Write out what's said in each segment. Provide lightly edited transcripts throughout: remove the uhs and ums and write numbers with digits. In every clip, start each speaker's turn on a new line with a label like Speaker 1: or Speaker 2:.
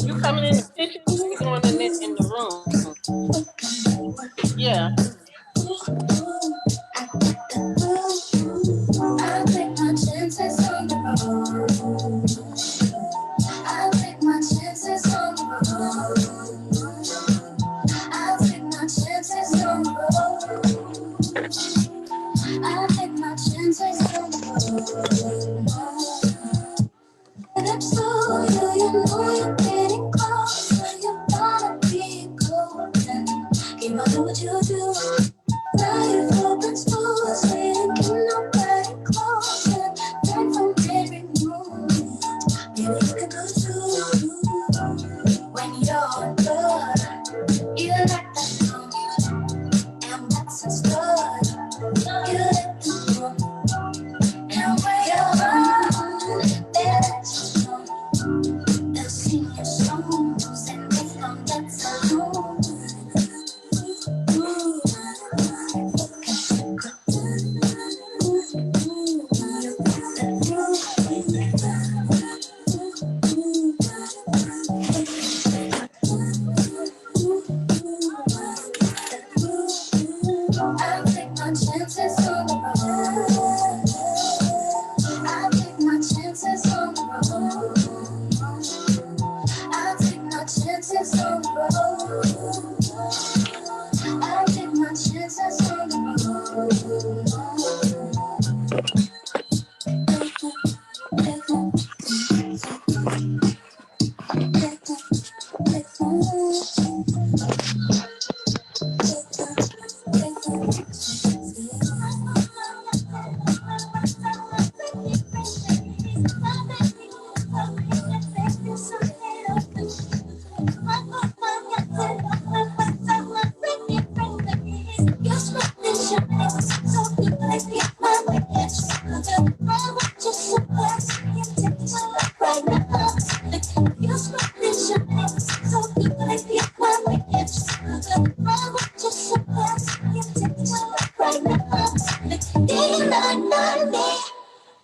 Speaker 1: You coming in the kitchen? You going in the room? Yeah.
Speaker 2: I take my chances on the road. I take my chances on the road. I take my chances on the road. I take my chances on the road. And I'm so you know you're getting closer. You're gonna be golden. Keep on doing what you do. Now you've opened doors, waiting, can nobody close it. Right from every moment, baby, you can go through. When you're good, you like that song, and that's a start. You let them go, and when you're around, they let you know. They'll sing your songs, and they know that's alone. I take my chances on the road. I take my chances on the road. I take my chances on the road. I take my chances on the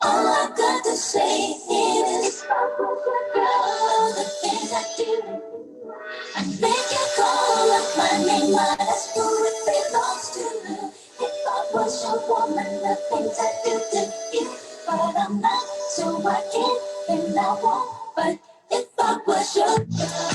Speaker 2: all I got to say is the things I do. I make you call up my name, but that's who it belongs to you. If I was your woman, the things I do to you, but I'm not, so I can't and I won't. But if I was your girl.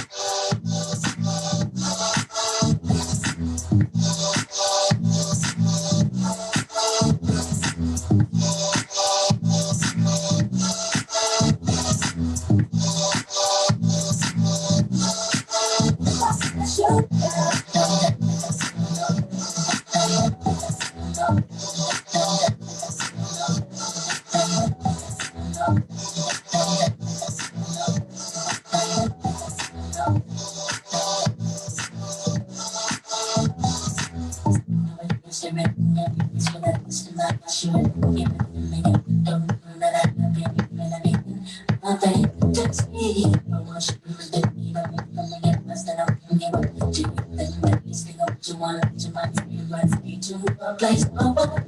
Speaker 2: Place over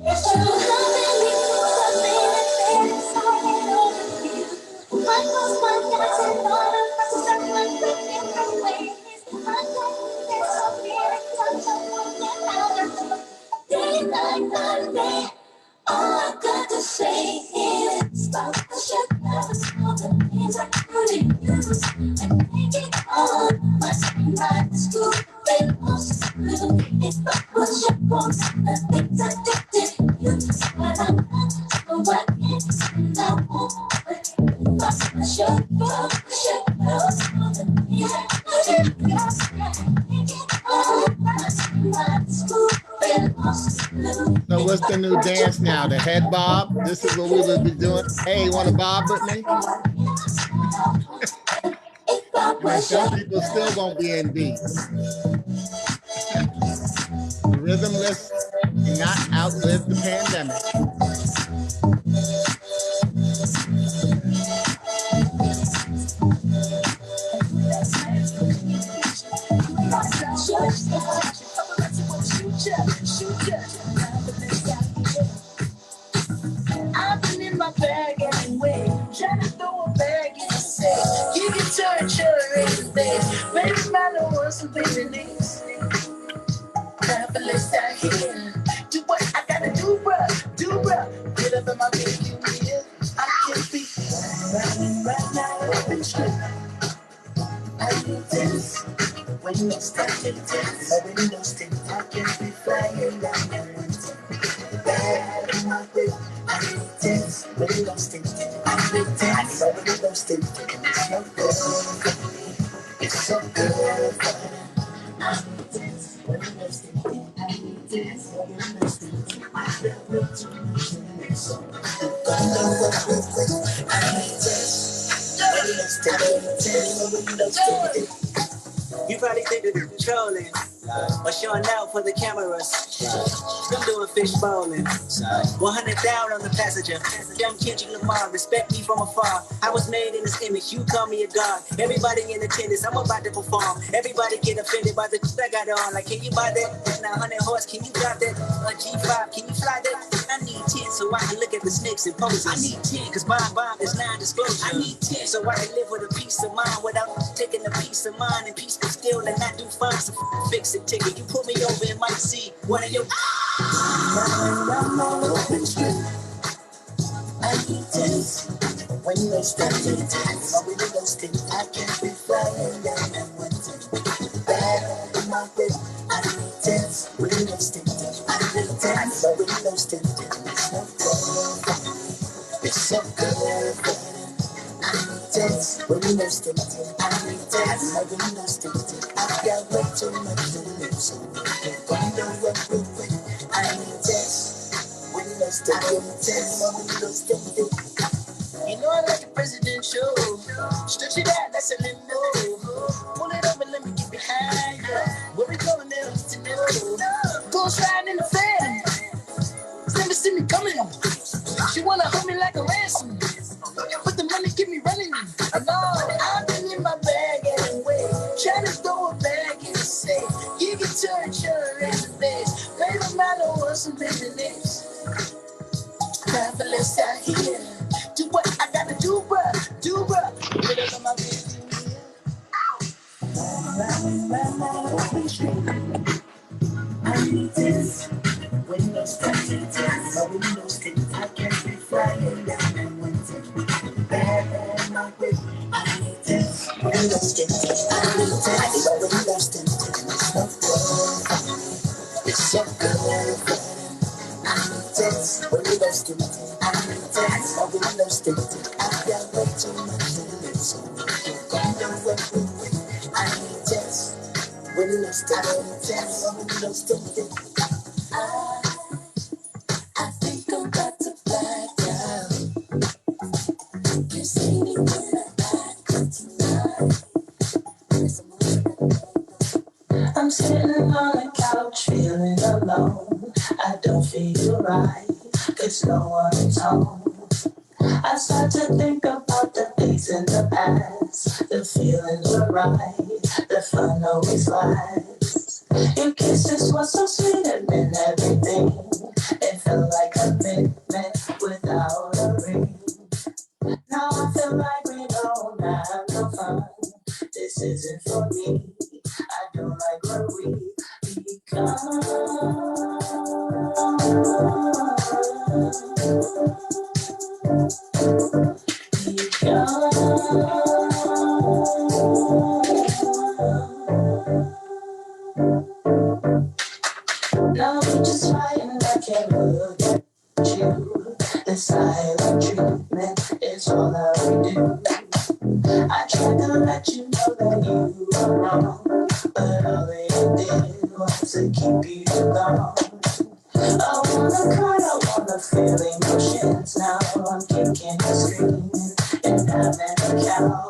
Speaker 2: all I got to say is stop the shit. Never saw the things I couldn't use. And make it all my screen right to school. They most little if I was your boss. The things I did use. But I'm not so I can't and I won't. But if I should go, the things I couldn't use. what's the new dance now? The head bob? This is what we would be doing. Hey, you want to bob with me? Some people still gonna be in beats. The rhythmless cannot outlive the pandemic.
Speaker 3: I've been in my bag anyway, trying to throw a bag in the safe. You can turn sugar in the face. Baby, man, I want some baby names. Travelers out here, do what I gotta do, bruh. Get up in my bed, you will. I can't be running right now, open street. I need this. When you start to dance, I really lost it. I can't be flying down and wanting. Bad in my way, I need this. Really lost it. I need this. I really lost it. It's no good for me. It's so good for me. I need this. Really lost it. I need this. Really lost it. I feel way too much. It's so good. I need this. Really lost it. I need this. Really lost it.
Speaker 4: You probably think that you're controlling or showing out for the cameras. I'm doing fish bowling. 100 down on the passenger. Young Kendrick Lamar, respect me from afar. I was made in this image, you call me a god. Everybody in attendance, I'm about to perform. Everybody get offended by the I got on. Like, can you buy that? Now 100 horse, can you drive that? A G5, can you fly that? I need 10 so I can look at the snakes and poses. I need 10 cause bomb is non-disclosure. I need 10 so I can live with a peace of mind without taking a piece of mind and peace still and not do fine. So fix it, ticket. You pull me over and might see one of your.
Speaker 3: I'm on open street. I need this. When you start to dance, I really lost it. I can't be flying down and wanting. Bad in my way, I need this. Really lost it. I need this. I really lost it. It's no good for me. It's so good for me. I need this. Really lost it. I need this. I really lost it. I've got way too much to lose. So you're gonna work with me. I need this. Really lost it. I need this. I really lost it. You know I like the presidential. Stretch it out, that's a limbo. Pull it over, let me get behind you. Where we going there, I need to know. Ghost riding in the fan. It's never see me coming. She wanna hold me like a ransom. But the money keep me running. And all I've been in my bag anyway. Trying to throw a bag in the safe. You can turn sugar in the face. Baby, man, I want some baby lips. Travelers out here. Do what I gotta do, bruh. Get up on my baby. Right, open street. I need this. When you start to dance, I really lost it. I can't be flying down and wanting. Bad in my way. I need this. When you lost it. I need this. I really lost it. It's no good for me. It's so good for me. I need this. When you lost it. I need this. I really lost it. I've got way too much to lose. So you're gonna work with me. I need this. When you lost it. I need this. I really lost it. I think I'm about to black out. You see me when I back tonight. I'm sitting on the couch feeling alone. I don't feel right, cause no one's home. I start to think about the days in the past. The feelings were right, the fun always lasts. Your kisses were so sweet and then everything. It felt like a commitment without a ring. Now I feel like we don't have no fun. This isn't for me. I don't like where we become. Now we just fighting, I can't look at you. The silent treatment is all I would do. I tried to let you know that you were wrong, but all it did was to keep you gone. I wanna cry, I wanna feel emotions. Now I'm kicking and screaming and having a cow.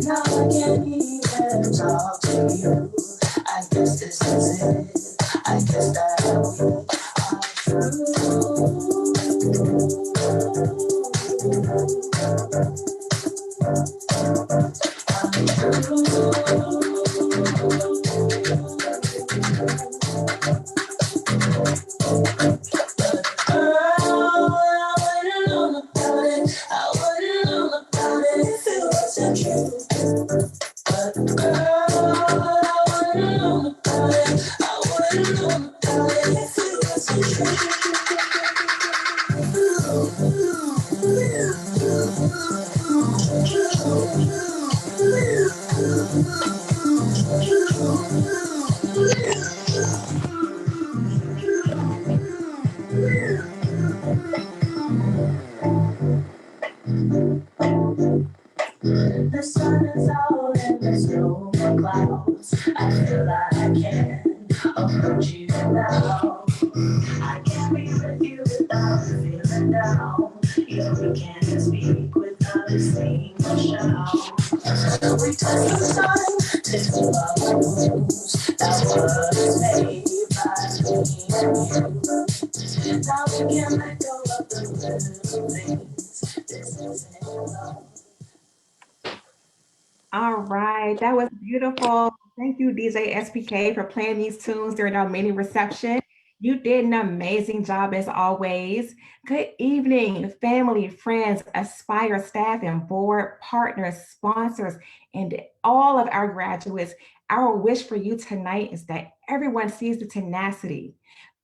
Speaker 3: Now I can't even talk to you. I guess this is it. I guess that we are through. The sun is out and there's no more clouds. I feel like I can approach you now. I can't be with you without feeling down. Yeah, we can't speak without singing or shout. We took the time to love the rules that was made by me and you. Now we can let go of the little things. This isn't love.
Speaker 2: All right, that was beautiful. Thank you, DJ SPK, for playing these tunes during our mini reception. You did an amazing job as always. Good evening, family, friends, Aspire staff and board, partners, sponsors, and all of our graduates. Our wish for you tonight is that everyone sees the tenacity,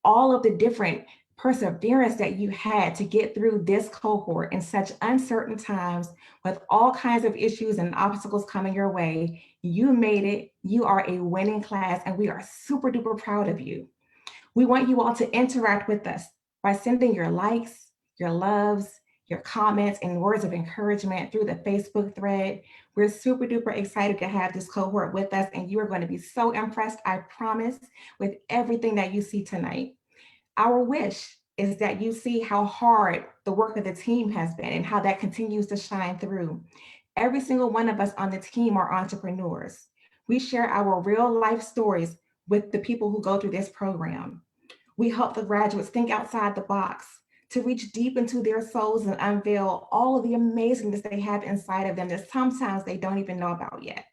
Speaker 2: all of the different perseverance that you had to get through this cohort in such uncertain times with all kinds of issues and obstacles coming your way. You made it. You are a winning class, and we are super duper proud of you. We want you all to interact with us by sending your likes, your loves, your comments, and words of encouragement through the Facebook thread. We're super duper excited to have this cohort with us, and you are going to be so impressed, I promise, with everything that you see tonight. Our wish is that you see how hard the work of the team has been and how that continues to shine through. Every single one of us on the team are entrepreneurs. We share our real life stories with the people who go through this program. We help the graduates think outside the box, to reach deep into their souls and unveil all of the amazingness they have inside of them that sometimes they don't even know about yet.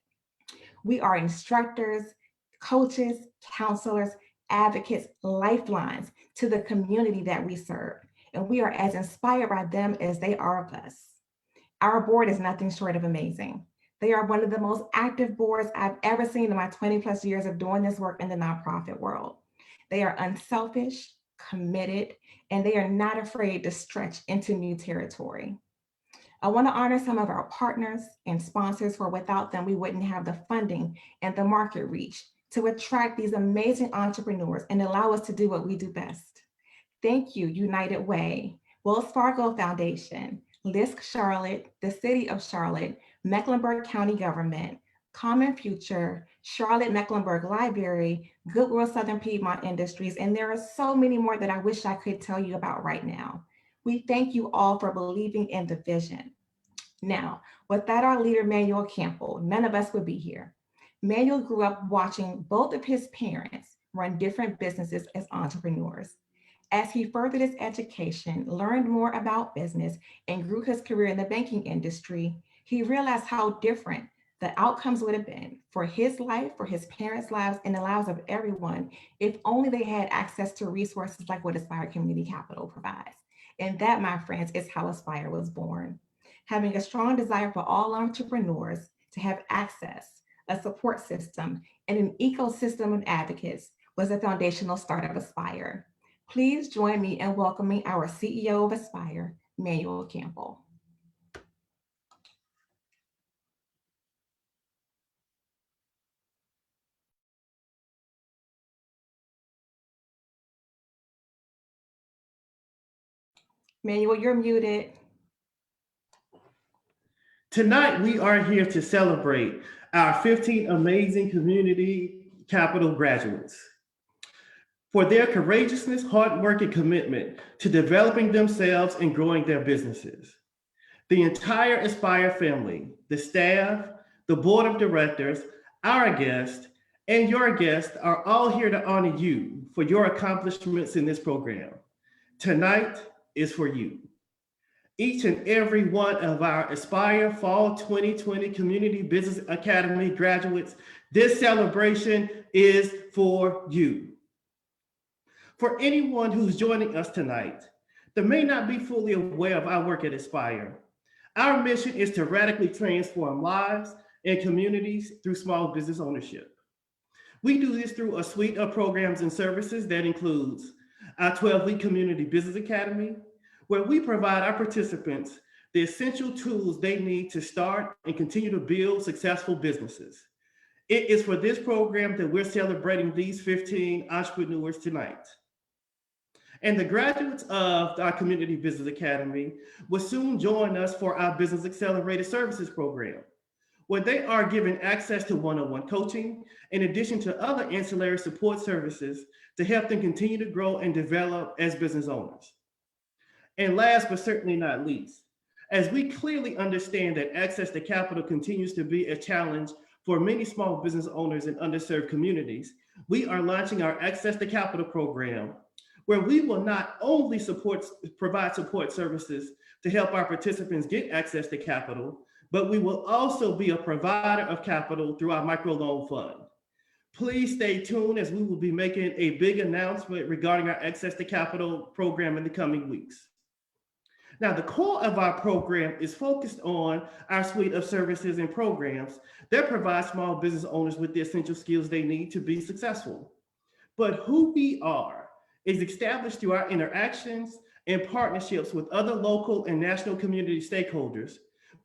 Speaker 2: We are instructors, coaches, counselors, advocates, lifelines to the community that we serve. And we are as inspired by them as they are of us. Our board is nothing short of amazing. They are one of the most active boards I've ever seen in my 20 plus years of doing this work in the nonprofit world. They are unselfish, committed, and they are not afraid to stretch into new territory. I want to honor some of our partners and sponsors, for without them, we wouldn't have the funding and the market reach to attract these amazing entrepreneurs and allow us to do what we do best. Thank you, United Way, Wells Fargo Foundation, LISC Charlotte, the City of Charlotte, Mecklenburg County Government, Common Future, Charlotte Mecklenburg Library, Goodwill Southern Piedmont Industries, and there are so many more that I wish I could tell you about right now. We thank you all for believing in the vision. Now, without our leader, Manuel Campbell, none of us would be here. Manuel grew up watching both of his parents run different businesses as entrepreneurs. As he furthered his education, learned more about business, and grew his career in the banking industry, he realized how different the outcomes would have been for his life, for his parents' lives, and the lives of everyone if only they had access to resources like what Aspire Community Capital provides. And that, my friends, is how Aspire was born. Having a strong desire for all entrepreneurs to have access, a support system, and an ecosystem of advocates was the foundational start of Aspire. Please join me in welcoming our CEO of Aspire, Manuel Campbell. Manuel, you're muted.
Speaker 5: Tonight, we are here to celebrate our 15 amazing community capital graduates. for their courageousness, hard work, and commitment to developing themselves and growing their businesses. The entire Aspire family, the staff, the board of directors, our guests, and your guests are all here to honor you for your accomplishments in this program. Tonight is for you. Each and every one of our Aspire Fall 2020 Community Business Academy graduates, this celebration is for you. For anyone who's joining us tonight that may not be fully aware of our work at Aspire, our mission is to radically transform lives and communities through small business ownership. We do this through a suite of programs and services that includes our 12-week Community Business Academy, where we provide our participants the essential tools they need to start and continue to build successful businesses. It is for this program that we're celebrating these 15 entrepreneurs tonight. And the graduates of our Community Business Academy will soon join us for our Business Accelerator Services program, where they are given access to one-on-one coaching, in addition to other ancillary support services to help them continue to grow and develop as business owners. And last but certainly not least, as we clearly understand that access to capital continues to be a challenge for many small business owners in underserved communities, we are launching our Access to Capital program, where we will not only provide support services to help our participants get access to capital, but we will also be a provider of capital through our microloan fund. Please stay tuned as we will be making a big announcement regarding our Access to Capital program in the coming weeks. Now, the core of our program is focused on our suite of services and programs that provide small business owners with the essential skills they need to be successful. But who we are is established through our interactions and partnerships with other local and national community stakeholders,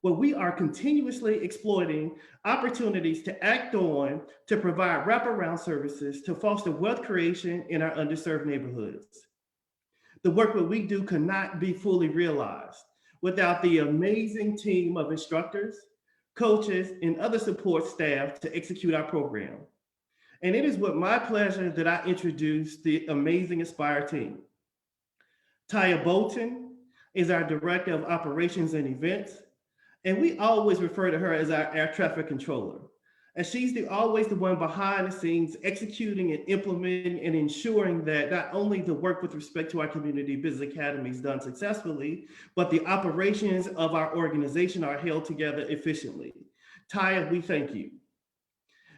Speaker 5: where we are continuously exploiting opportunities to act on to provide wraparound services to foster wealth creation in our underserved neighborhoods. The work that we do cannot be fully realized without the amazing team of instructors, coaches, and other support staff to execute our program. And it is with my pleasure that I introduce the amazing Aspire team. Taya Bolton is our Director of Operations and Events, and we always refer to her as our air traffic controller. And she's always the one behind the scenes executing and implementing and ensuring that not only the work with respect to our Community Business Academy is done successfully, but the operations of our organization are held together efficiently. Taya, we thank you.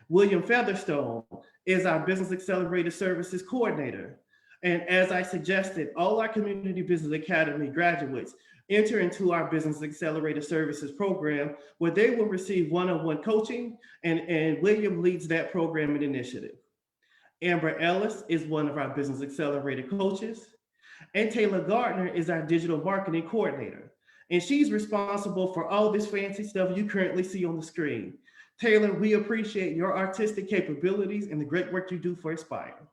Speaker 5: William Featherstone is our Business Accelerator Services Coordinator. And as I suggested, all our Community Business Academy graduates enter into our Business Accelerator Services program, where they will receive one-on-one coaching, and William leads that program and initiative. Amber Ellis is one of our Business Accelerator coaches, and Taylor Gardner is our Digital Marketing Coordinator. And she's responsible for all this fancy stuff you currently see on the screen. Taylor, we appreciate your artistic capabilities and the great work you do for Aspire.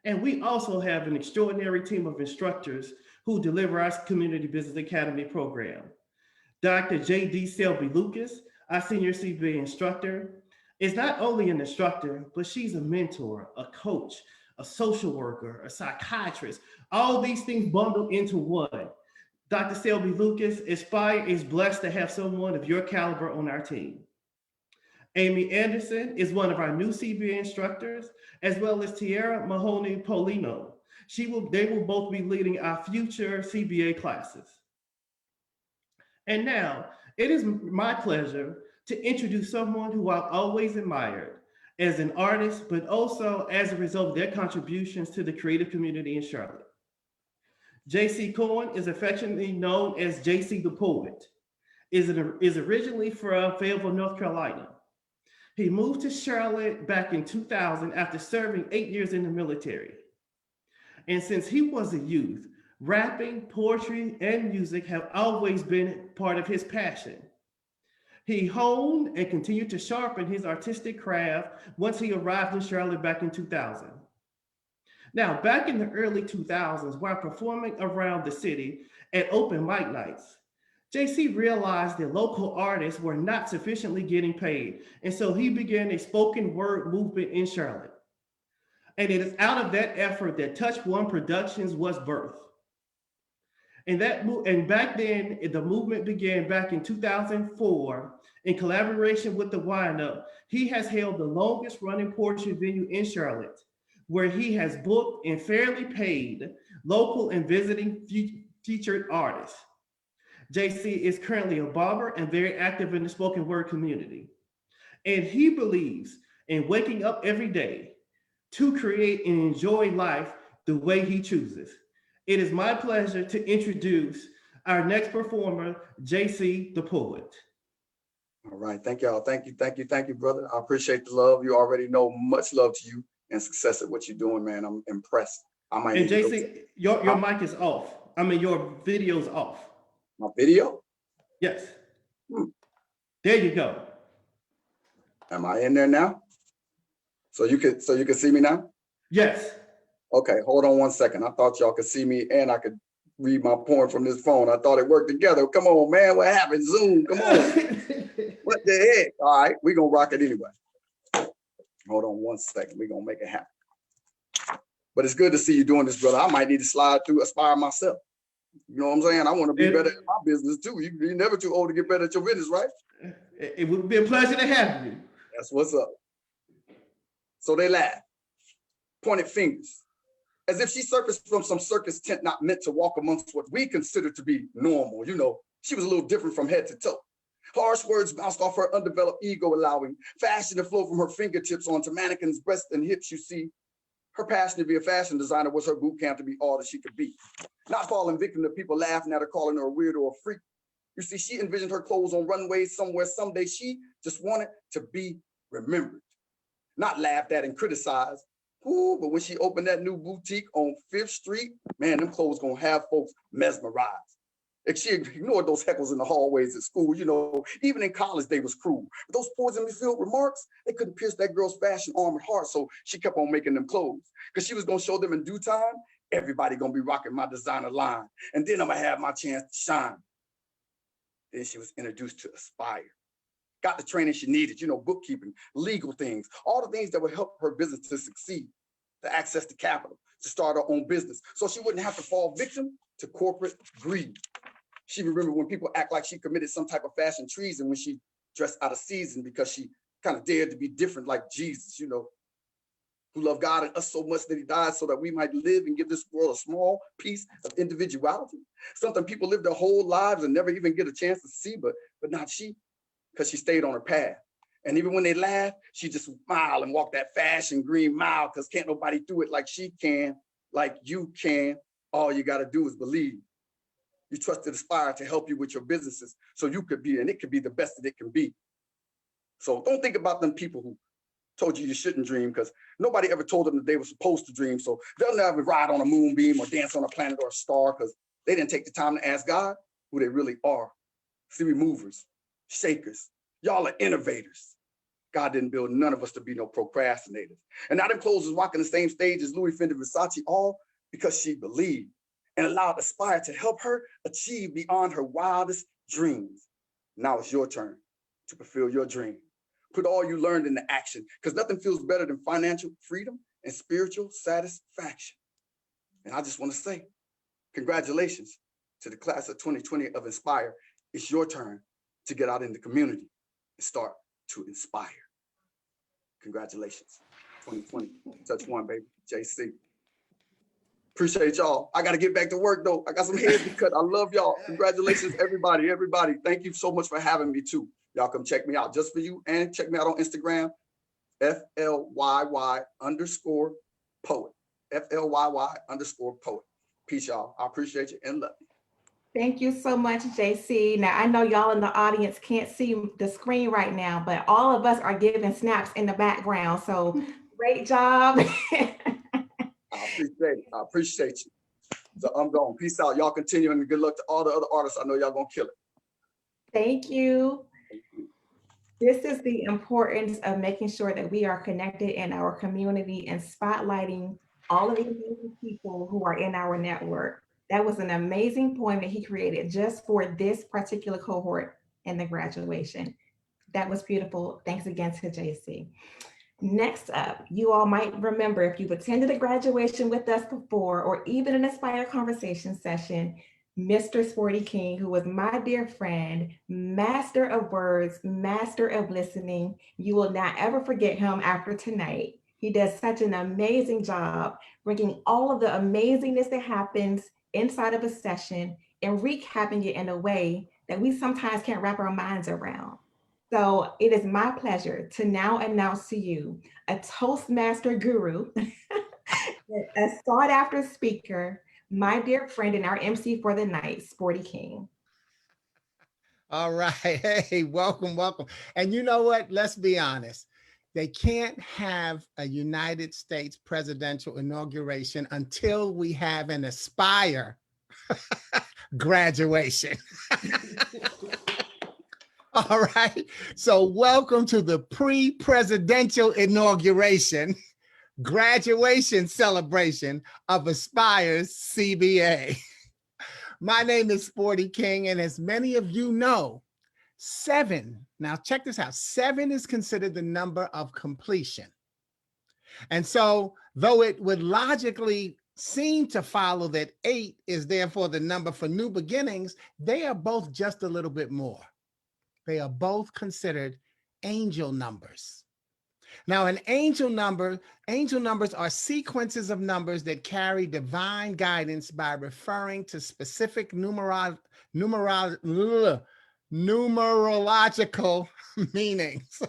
Speaker 5: And we also have an extraordinary team of instructors who deliver our Community Business Academy program. Dr. J.D. Selby Lucas, our senior CBA instructor, is not only an instructor, but she's a mentor, a coach, a social worker, a psychiatrist, all these things bundled into one. Dr. Selby Lucas, Aspire is blessed to have someone of your caliber on our team. Amy Anderson is one of our new CBA instructors, as well as Tiara Mahoney Polino. They will both be leading our future CBA classes. And now, it is my pleasure to introduce someone who I've always admired as an artist, but also as a result of their contributions to the creative community in Charlotte. J.C. Cohen is affectionately known as J.C. the Poet, is originally from Fayetteville, North Carolina. He moved to Charlotte back in 2000 after serving 8 years in the military. And since he was a youth, rapping, poetry, and music have always been part of his passion. He honed and continued to sharpen his artistic craft once he arrived in Charlotte back in 2000. Now, back in the early 2000s, while performing around the city at open mic nights, JC realized that local artists were not sufficiently getting paid, and so he began a spoken word movement in Charlotte. And it is out of that effort that Touch One Productions was birthed. And back then, the movement began back in 2004 in collaboration with the Wind-Up. He has held the longest running poetry venue in Charlotte, where he has booked and fairly paid local and visiting featured artists. JC is currently a barber and very active in the spoken word community. And he believes in waking up every day to create and enjoy life the way he chooses. It is my pleasure to introduce our next performer, JC the Poet.
Speaker 6: All right, thank y'all. Thank you, brother. I appreciate the love. You already know, much love to you and success at what you're doing, man. I'm impressed. I might.
Speaker 5: And JC, your mic is off. I mean, your video's off.
Speaker 6: My video?
Speaker 5: Yes. There you go.
Speaker 6: Am I in there now? So you can see me now?
Speaker 5: Yes.
Speaker 6: Okay, hold on 1 second. I thought y'all could see me and I could read my poem from this phone. I thought it worked together. Come on, man. What happened? Zoom, come on. What the heck? All right, we're gonna rock it anyway. Hold on 1 second. We're gonna make it happen. But it's good to see you doing this, brother. I might need to slide through Aspire myself. You know what I'm saying? I want to be better at my business too. You're never too old to get better at your business, right?
Speaker 5: It would be a pleasure to have you.
Speaker 6: That's what's up. So they laughed, pointed fingers, as if she surfaced from some circus tent not meant to walk amongst what we consider to be normal. You know, she was a little different from head to toe. Harsh words bounced off her undeveloped ego, allowing fashion to flow from her fingertips onto mannequins' breasts and hips. You see, her passion to be a fashion designer was her boot camp to be all that she could be. Not falling victim to people laughing at her, calling her a weirdo or a freak. You see, she envisioned her clothes on runways somewhere someday. She just wanted to be remembered, not laughed at and criticized. Ooh, but when she opened that new boutique on 5th Street, man, them clothes gonna have folks mesmerized. And she ignored those heckles in the hallways at school. You know, even in college, they was cruel. But those poison-filled remarks, they couldn't pierce that girl's fashion armored heart, so she kept on making them clothes. Because she was gonna show them in due time, everybody gonna be rocking my designer line. And then I'm gonna have my chance to shine. Then she was introduced to Aspire. Got the training she needed, you know, bookkeeping, legal things, all the things that would help her business to succeed, to access to capital, to start her own business, so she wouldn't have to fall victim to corporate greed. She remembered when people act like she committed some type of fashion treason when she dressed out of season because she kind of dared to be different like Jesus, you know, who loved God and us so much that he died so that we might live and give this world a small piece of individuality. Something people live their whole lives and never even get a chance to see, but not she, because she stayed on her path. And even when they laughed, she just smiled and walked that fashion green mile, because can't nobody do it like she can, like you can. All you got to do is believe. You trusted Aspire to help you with your businesses so you could be, and it could be the best that it can be. So don't think about them people who told you shouldn't dream, because nobody ever told them that they were supposed to dream. So they'll never ride on a moonbeam or dance on a planet or a star, because they didn't take the time to ask God who they really are. See, we movers, shakers. Y'all are innovators. God didn't build none of us to be no procrastinators. And now them clothes is walking the same stage as Louis Fendi Versace, all because she believed and allowed Aspire to help her achieve beyond her wildest dreams. Now it's your turn to fulfill your dream. Put all you learned into action, because nothing feels better than financial freedom and spiritual satisfaction. And I just want to say, congratulations to the class of 2020 of Inspire. It's your turn to get out in the community and start to inspire. Congratulations, 2020, Touch One, baby, JC. Appreciate y'all. I got to get back to work though. I got some heads to cut. I love y'all. Congratulations, everybody. Thank you so much for having me too. Y'all come check me out just for you, and check me out on Instagram, FLYY_poet, FLYY_poet. Peace, y'all. I appreciate you and love you.
Speaker 2: Thank you so much, JC. Now, I know y'all in the audience can't see the screen right now, but all of us are giving snaps in the background. So great job.
Speaker 6: I appreciate you. So I'm going. Peace out. Y'all continue, and good luck to all the other artists. I know y'all gonna kill it.
Speaker 2: Thank you. This is the importance of making sure that we are connected in our community and spotlighting all of the amazing people who are in our network. That was an amazing poem that he created just for this particular cohort in the graduation. That was beautiful. Thanks again to JC.
Speaker 7: Next up, you all might remember if you've attended a graduation with us before or even an Aspire conversation session, Mr. Sporty King, who was my dear friend, master of words, master of listening. You will not ever forget him after tonight. He does such an amazing job bringing all of the amazingness that happens inside of a session and recapping it in a way that we sometimes can't wrap our minds around. So it is my pleasure to now announce to you a Toastmaster guru, a sought after speaker, my dear friend and our MC for the night, Sporty King.
Speaker 3: All right. Hey, welcome, welcome. And you know what? Let's be honest. They can't have a United States presidential inauguration until we have an Aspire graduation. All right. So welcome to the pre-presidential inauguration graduation celebration of Aspire's CBA. My name is Sporty King, and as many of you know, 7, now check this out, 7 is considered the number of completion. And so though it would logically seem to follow that 8 is therefore the number for new beginnings, they are both just a little bit more. They are both considered angel numbers. Now, an angel numbers are sequences of numbers that carry divine guidance by referring to specific numerological meanings.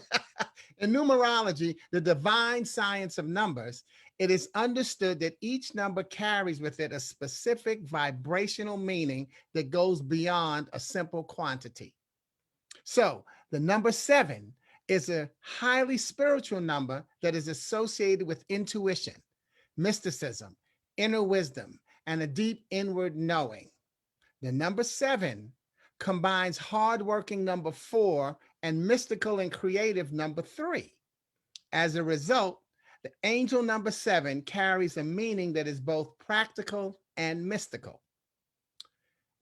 Speaker 3: In numerology, the divine science of numbers, it is understood that each number carries with it a specific vibrational meaning that goes beyond a simple quantity. So the number 7 is a highly spiritual number that is associated with intuition, mysticism, inner wisdom, and a deep inward knowing. The number 7 combines hardworking number 4 and mystical and creative number 3. As a result, the angel number 7 carries a meaning that is both practical and mystical.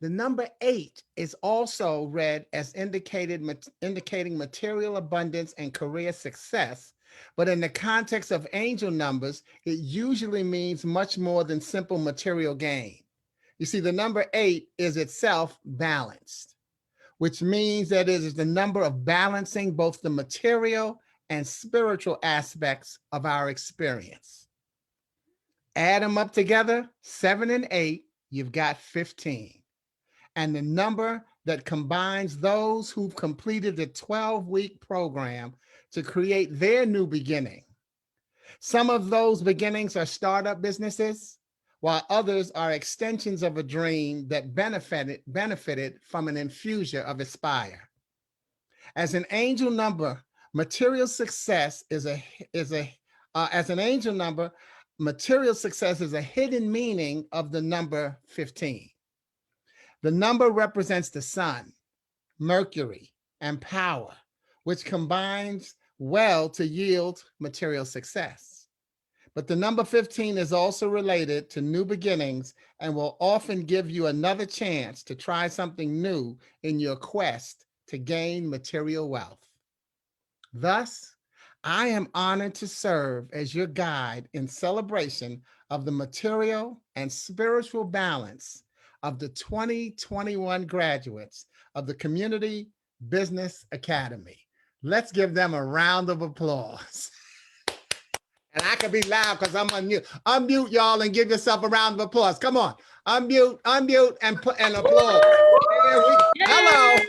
Speaker 3: The number 8 is also read as indicating material abundance and career success, but in the context of angel numbers, it usually means much more than simple material gain. You see, the number 8 is itself balanced, which means that it is the number of balancing both the material and spiritual aspects of our experience. Add them up together, 7 and 8, you've got 15. And the number that combines those who've completed the 12-week program to create their new beginning. Some of those beginnings are startup businesses, while others are extensions of a dream that benefited from an infusion of Aspire. As an angel number, material success is a hidden meaning of the number 15. The number represents the sun, Mercury, and power, which combines well to yield material success. But the number 15 is also related to new beginnings and will often give you another chance to try something new in your quest to gain material wealth. Thus, I am honored to serve as your guide in celebration of the material and spiritual balance of the 2021 graduates of the Community Business Academy. Let's give them a round of applause. And I can be loud because I'm on mute. Unmute, y'all, and give yourself a round of applause. Come on, unmute, and applause. Hello.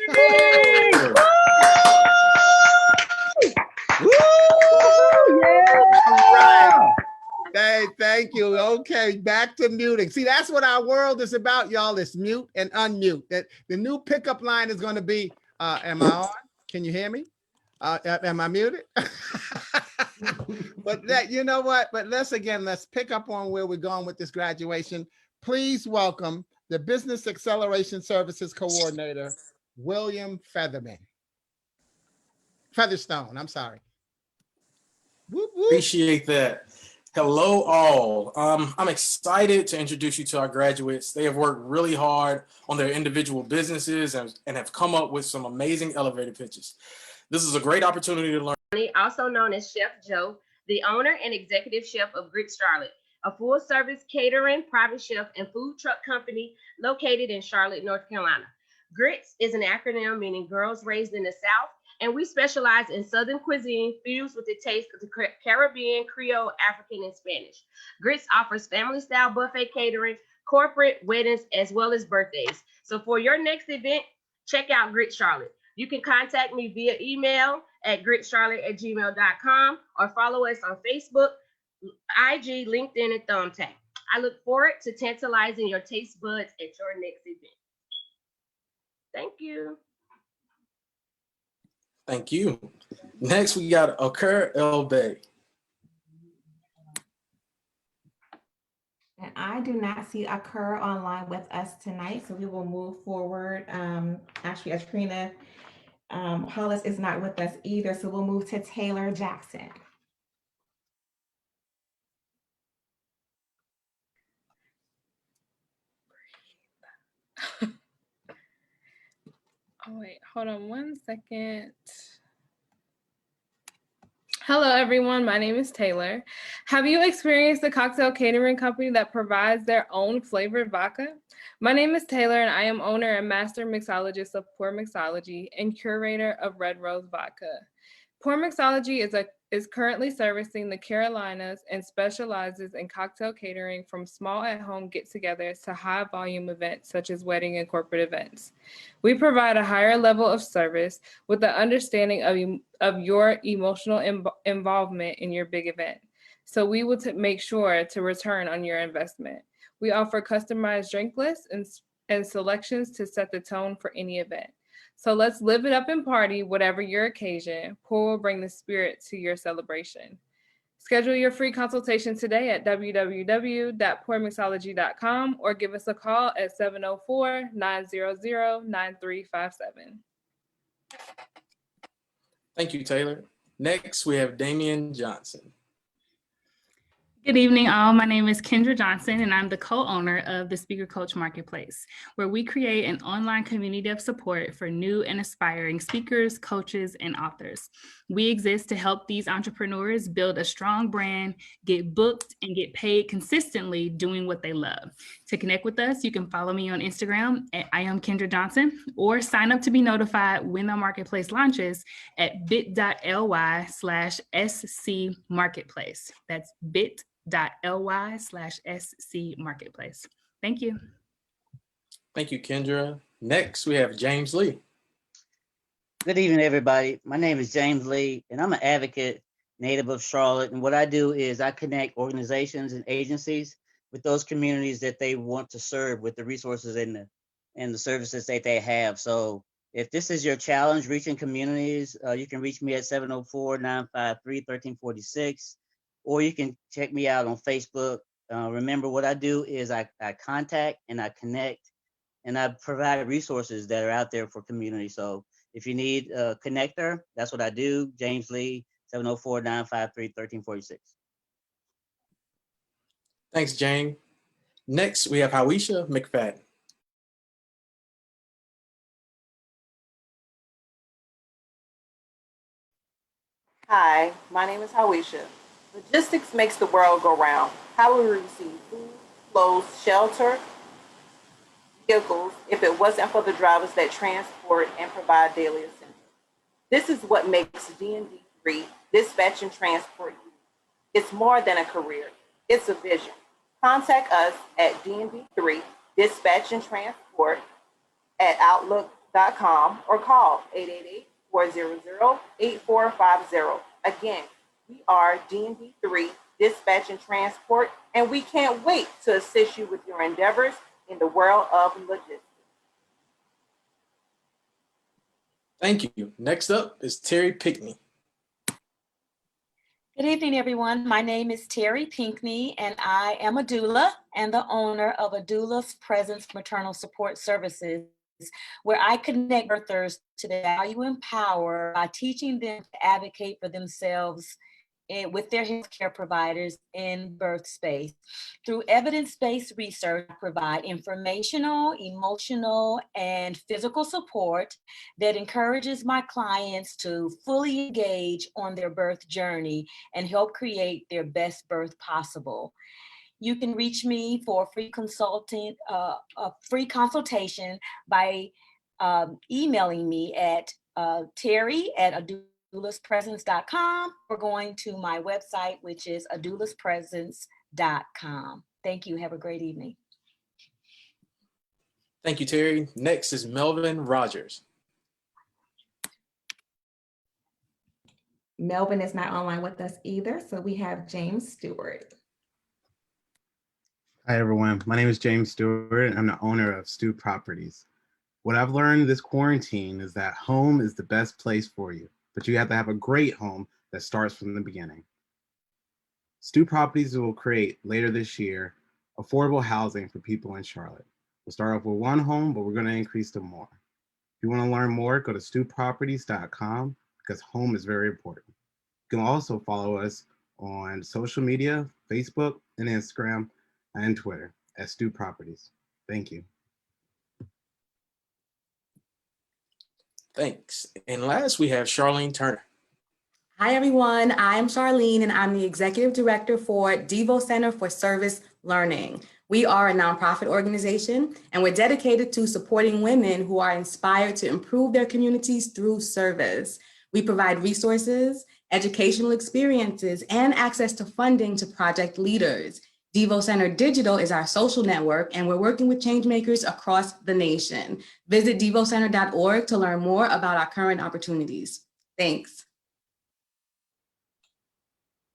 Speaker 3: All right. Hey, thank you. Okay, back to muting. See, that's what our world is about, y'all. It's mute and unmute. That the new pickup line is going to be, am I on? Can you hear me? Am I muted? But that, you know what? But let's pick up on where we're going with this graduation. Please welcome the Business Acceleration Services Coordinator, William Featherstone. I'm sorry. Whoop, whoop.
Speaker 8: Appreciate that. Hello, all. I'm excited to introduce you to our graduates. They have worked really hard on their individual businesses and have come up with some amazing elevator pitches. This is a great opportunity to learn.
Speaker 9: Also known as Chef Joe. the owner and executive chef of Grits Charlotte, a full-service catering, private chef, and food truck company located in Charlotte, North Carolina. Grits is an acronym meaning Girls Raised in the South, and we specialize in Southern cuisine fused with the taste of the Caribbean, Creole, African, and Spanish. Grits offers family-style buffet catering, corporate, weddings, as well as birthdays. So for your next event, check out Grits Charlotte. You can contact me via email at gritcharlotte@gmail.com or follow us on Facebook, IG, LinkedIn, and Thumbtack. I look forward to tantalizing your taste buds at your next event. Thank you.
Speaker 8: Thank you. Next, we got Okur El Bey.
Speaker 7: And I do not see Okur online with us tonight, so we will move forward. Actually, Trina Hollis is not with us either, so we'll move to Taylor Jackson.
Speaker 10: Oh, wait, hold on 1 second. Hello, everyone. My name is Taylor. Have you experienced a cocktail catering company that provides their own flavored vodka? My name is Taylor, and I am owner and master mixologist of Pour Mixology and curator of Red Rose Vodka. Pour Mixology is currently servicing the Carolinas and specializes in cocktail catering from small at-home get-togethers to high-volume events such as wedding and corporate events. We provide a higher level of service with the understanding of your emotional involvement in your big event. So we will make sure to return on your investment. We offer customized drink lists and selections to set the tone for any event. So let's live it up and party, whatever your occasion. Pour will bring the spirit to your celebration. Schedule your free consultation today at www.pourmixology.com or give us a call at 704-900-9357.
Speaker 8: Thank you, Taylor. Next, we have Damian Johnson.
Speaker 11: Good evening, all. My name is Kendra Johnson, and I'm the co-owner of the Speaker Coach Marketplace, where we create an online community of support for new and aspiring speakers, coaches, and authors. We exist to help these entrepreneurs build a strong brand, get booked, and get paid consistently doing what they love. To connect with us, you can follow me on Instagram at I am Kendra Johnson, or sign up to be notified when the marketplace launches at bit.ly/SC Marketplace. That's bit.ly/SC Marketplace. Thank you.
Speaker 8: Thank you, Kendra. Next, we have James Lee.
Speaker 12: Good evening, everybody. My name is James Lee, and I'm an advocate native of Charlotte. And what I do is I connect organizations and agencies with those communities that they want to serve with the resources and the services that they have. So if this is your challenge, reaching communities, you can reach me at 704-953-1346, or you can check me out on Facebook. Remember, what I do is I contact and I connect, and I provide resources that are out there for community. So if you need a connector, that's what I do. James Lee, 704-953-1346.
Speaker 8: Thanks, Jane. Next, we have Hawisha McFadden.
Speaker 13: Hi, my name is Hawisha. Logistics makes the world go round. How will we receive food, clothes, shelter, vehicles if it wasn't for the drivers that transport and provide daily essentials? This is what makes DND3 Dispatch and Transport unique. It's more than a career, it's a vision. Contact us at DND3 Dispatch and Transport at outlook.com or call 888-400-8450. Again, we are DND3 Dispatch and Transport, and we can't wait to assist you with your endeavors in the world of logistics.
Speaker 8: Thank you. Next up is Terry Pinkney.
Speaker 14: Good evening, everyone. My name is Terry Pinkney, and I am a doula and the owner of a Doula's Presence Maternal Support Services, where I connect birthers to the value and power by teaching them to advocate for themselves with their healthcare providers in birth space. Through evidence-based research, I provide informational, emotional, and physical support that encourages my clients to fully engage on their birth journey and help create their best birth possible. You can reach me for a free consultation by emailing me at terry@adulaspresence.com or going to my website, which is adulaspresence.com. Thank you. Have a great evening.
Speaker 8: Thank you, Terry. Next is Melvin Rogers.
Speaker 7: Melvin is not online with us either, so we have James Stewart.
Speaker 15: Hi, everyone. My name is James Stewart, and I'm the owner of Stu Properties. What I've learned this quarantine is that home is the best place for you, but you have to have a great home that starts from the beginning. Stu Properties will create later this year affordable housing for people in Charlotte. We'll start off with one home, but we're going to increase to more. If you want to learn more, go to stuproperties.com because home is very important. You can also follow us on social media, Facebook and Instagram and Twitter at Stu Properties. Thank you.
Speaker 8: Thanks. And last, we have Charlene Turner.
Speaker 16: Hi, everyone. I'm Charlene, and I'm the Executive Director for Devo Center for Service Learning. We are a nonprofit organization, and we're dedicated to supporting women who are inspired to improve their communities through service. We provide resources, educational experiences, and access to funding to project leaders. Devo Center Digital is our social network, and we're working with changemakers across the nation. Visit devocenter.org to learn more about our current opportunities. Thanks.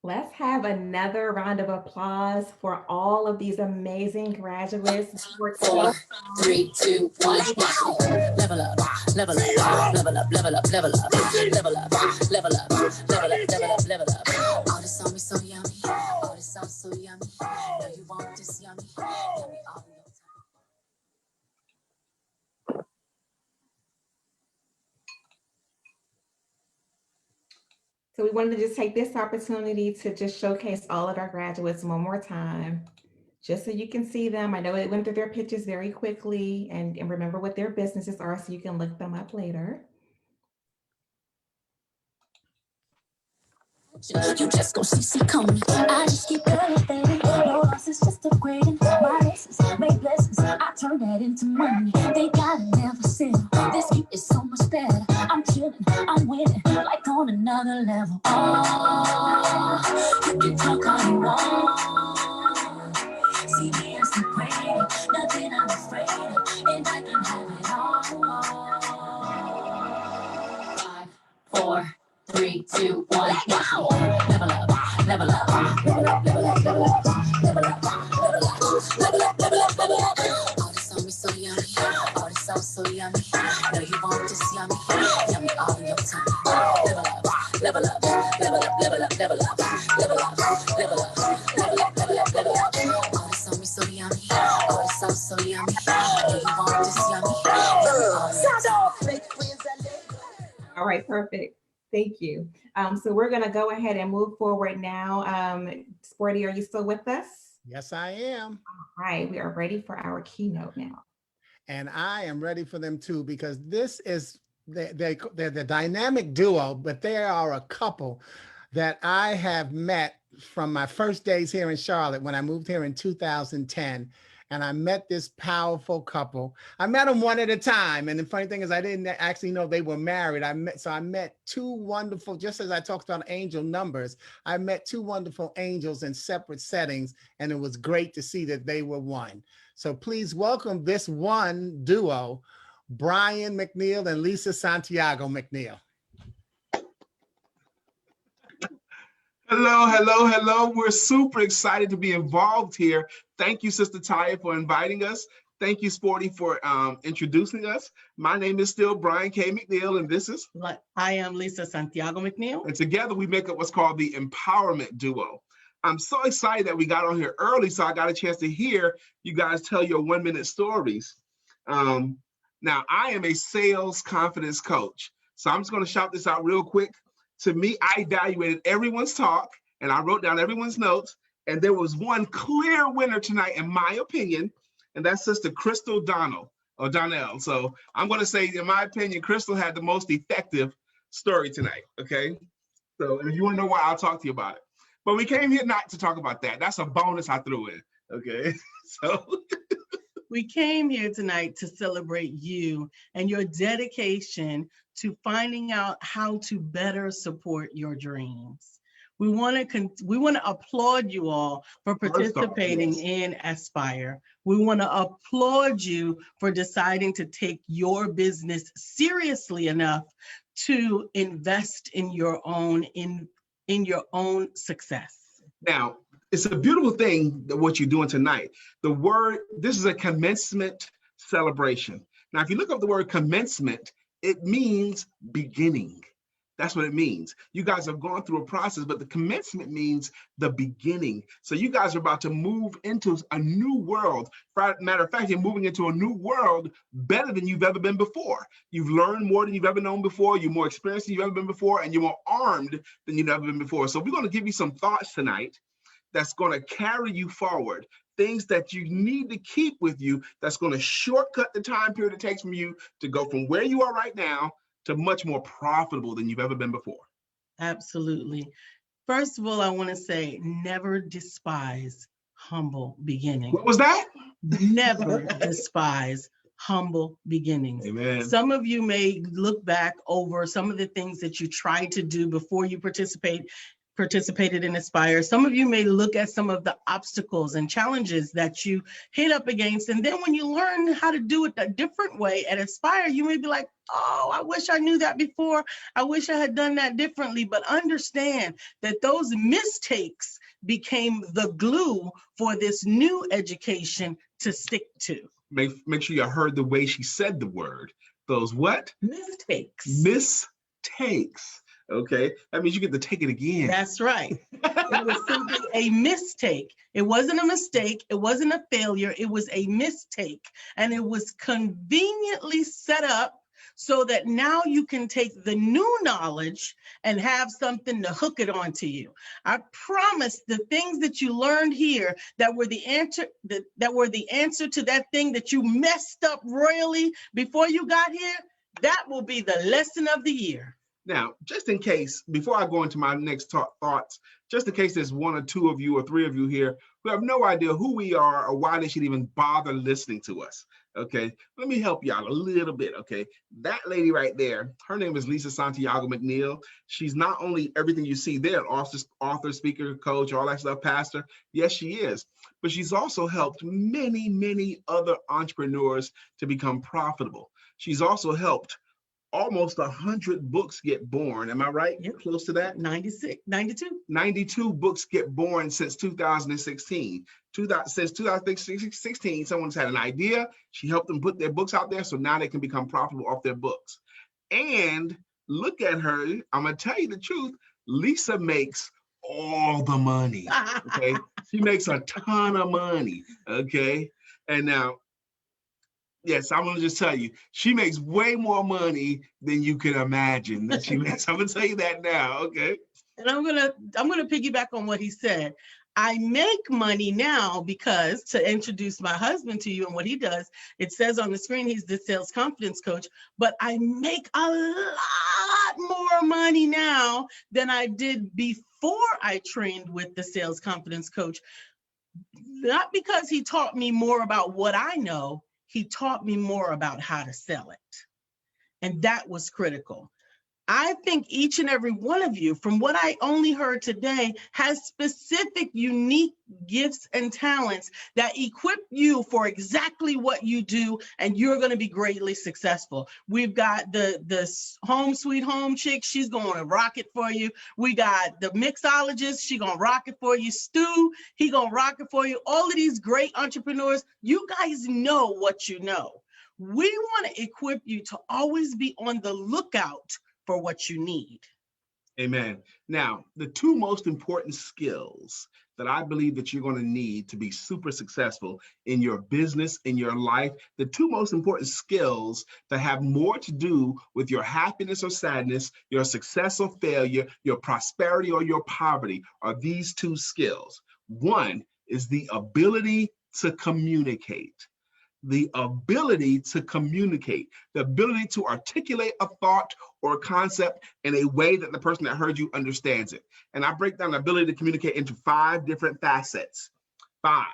Speaker 7: Let's have another round of applause for all of these amazing graduates.
Speaker 3: 4, 3, 2, 1. Level up, level up, level up, level up, level up, level up, level up, level up, level up, level up. All this on me so yummy. All this sauce so yummy. Know you want this yummy. Yummy all your time.
Speaker 7: So we wanted to just take this opportunity to just showcase all of our graduates one more time, just so you can see them. I know it went through their pictures very quickly, and remember what their businesses are so you can look them up later.
Speaker 3: You just gon' see coming. I just keep elevating. No loss is just upgrading. My lessons make blessings. I turn that into money. They gotta never settle. This beat is so much better. I'm chilling, I'm winning, like on another level. Oh, you can talk all you want. See me as the great, nothing I'm afraid of, and I can have it all. 5, 4, 3, 2, 1, wow! Level up, level up, level up, level up, level up, level up, level up, level up, level up, level up. All this on me so yummy, all this sauce so yummy. Know you want this yummy, yummy all your time. Level up, level up, level up, level up, level up, level up, level up, level up, level up, level up. All this on me so yummy, all this sauce so yummy. Know you want this yummy, yummy all your time.
Speaker 7: All right, perfect. Thank you. So we're going to go ahead and move forward now. Sporty, are you still with us?
Speaker 17: Yes, I am.
Speaker 7: All right, we are ready for our keynote now.
Speaker 17: And I am ready for them too, because this is, they're the dynamic duo, but they are a couple that I have met from my first days here in Charlotte when I moved here in 2010. And I met this powerful couple. I met them one at a time. And the funny thing is I didn't actually know they were married. I met two wonderful, just as I talked about angel numbers, I met two wonderful angels in separate settings. And it was great to see that they were one. So please welcome this one duo, Brian McNeil and Lisa Santiago McNeil.
Speaker 18: Hello, hello, hello. We're super excited to be involved here. Thank you, Sister Taya, for inviting us. Thank you, Sporty, for introducing us. My name is still Brian K. McNeil, and this is?
Speaker 19: I am Lisa Santiago McNeil.
Speaker 18: And together we make up what's called the Empowerment Duo. I'm so excited that we got on here early, so I got a chance to hear you guys tell your 1-minute stories. Now, I am a sales confidence coach, so I'm just going to shout this out real quick. To me, I evaluated everyone's talk And I wrote down everyone's notes, and there was one clear winner tonight, in my opinion, and that's Sister Crystal Donnell. So I'm going to say, in my opinion, Crystal had the most effective story tonight, okay? So if you want to know why, I'll talk to you about it. But we came here not to talk about that. That's a bonus I threw in, okay? So
Speaker 19: we came here tonight to celebrate you and your dedication to finding out how to better support your dreams. We want to applaud you all for participating in Aspire. We want to applaud you for deciding to take your business seriously enough to invest in your own success.
Speaker 18: Now, it's a beautiful thing that what you're doing tonight. This is a commencement celebration. Now, if you look up the word commencement, it means beginning. That's what it means. You guys have gone through a process, but the commencement means the beginning. So you guys are about to move into a new world. Matter of fact, you're moving into a new world better than you've ever been before. You've learned more than you've ever known before. You're more experienced than you've ever been before, and you're more armed than you've ever been before. So we're going to give you some thoughts tonight that's going to carry you forward. Things that you need to keep with you that's going to shortcut the time period it takes from you to go from where you are right now to much more profitable than you've ever been before.
Speaker 19: Absolutely. First of all, I want to say, never despise humble beginnings.
Speaker 18: What was that?
Speaker 19: Never despise humble beginnings.
Speaker 18: Amen.
Speaker 19: Some of you may look back over some of the things that you tried to do before you participated in Aspire. Some of you may look at some of the obstacles and challenges that you hit up against. And then when you learn how to do it a different way at Aspire, you may be like, oh, I wish I knew that before. I wish I had done that differently. But understand that those mistakes became the glue for this new education to stick to.
Speaker 18: Make sure you heard the way she said the word. Those what?
Speaker 19: Mistakes.
Speaker 18: Mistakes. Okay, that means you get to take it again.
Speaker 19: That's right. It was simply a mistake. It wasn't a mistake. It wasn't a failure. It was a mistake. And it was conveniently set up so that now you can take the new knowledge and have something to hook it onto you. I promise the things that you learned here that were the answer to that thing that you messed up royally before you got here, that will be the lesson of the year.
Speaker 18: Now, just in case, before I go into my next thoughts, just in case there's one or two of you or three of you here who have no idea who we are or why they should even bother listening to us, okay? Let me help you out a little bit, okay? That lady right there, her name is Lisa Santiago McNeil. She's not only everything you see there, author, speaker, coach, all that stuff, pastor. Yes, she is. But she's also helped many, many other entrepreneurs to become profitable. She's also helped almost 100 books get born. Am I right?
Speaker 19: Yep.
Speaker 18: Close to that?
Speaker 19: 92.
Speaker 18: 92 books get born since 2016. Since 2016, someone's had an idea. She helped them put their books out there, so now they can become profitable off their books. And look at her. I'm going to tell you the truth. Lisa makes all the money, okay? She makes a ton of money, okay? And now, yes, I'm gonna just tell you, she makes way more money than you can imagine that she makes. I'm gonna tell you that now, okay?
Speaker 19: And I'm gonna piggyback on what he said. I make money now because, to introduce my husband to you and what he does, it says on the screen he's the sales confidence coach, but I make a lot more money now than I did before I trained with the sales confidence coach. Not because he taught me more about what I know, he taught me more about how to sell it. And that was critical. I think each and every one of you, from what I only heard today, has specific, unique gifts and talents that equip you for exactly what you do, and you're going to be greatly successful. We've got the home sweet home chick. She's going to rock it for you. We got the mixologist. She's going to rock it for you. Stu, he going to rock it for you. All of these great entrepreneurs, you guys know what you know. We want to equip you to always be on the lookout for what you need.
Speaker 18: Amen. Now, the two most important skills that I believe that you're going to need to be super successful in your business, in your life, the two most important skills that have more to do with your happiness or sadness, your success or failure, your prosperity or your poverty are these two skills. One is the ability to communicate. The ability to communicate, the ability to articulate a thought or a concept in a way that the person that heard you understands it. And I break down the ability to communicate into 5 different facets. 5.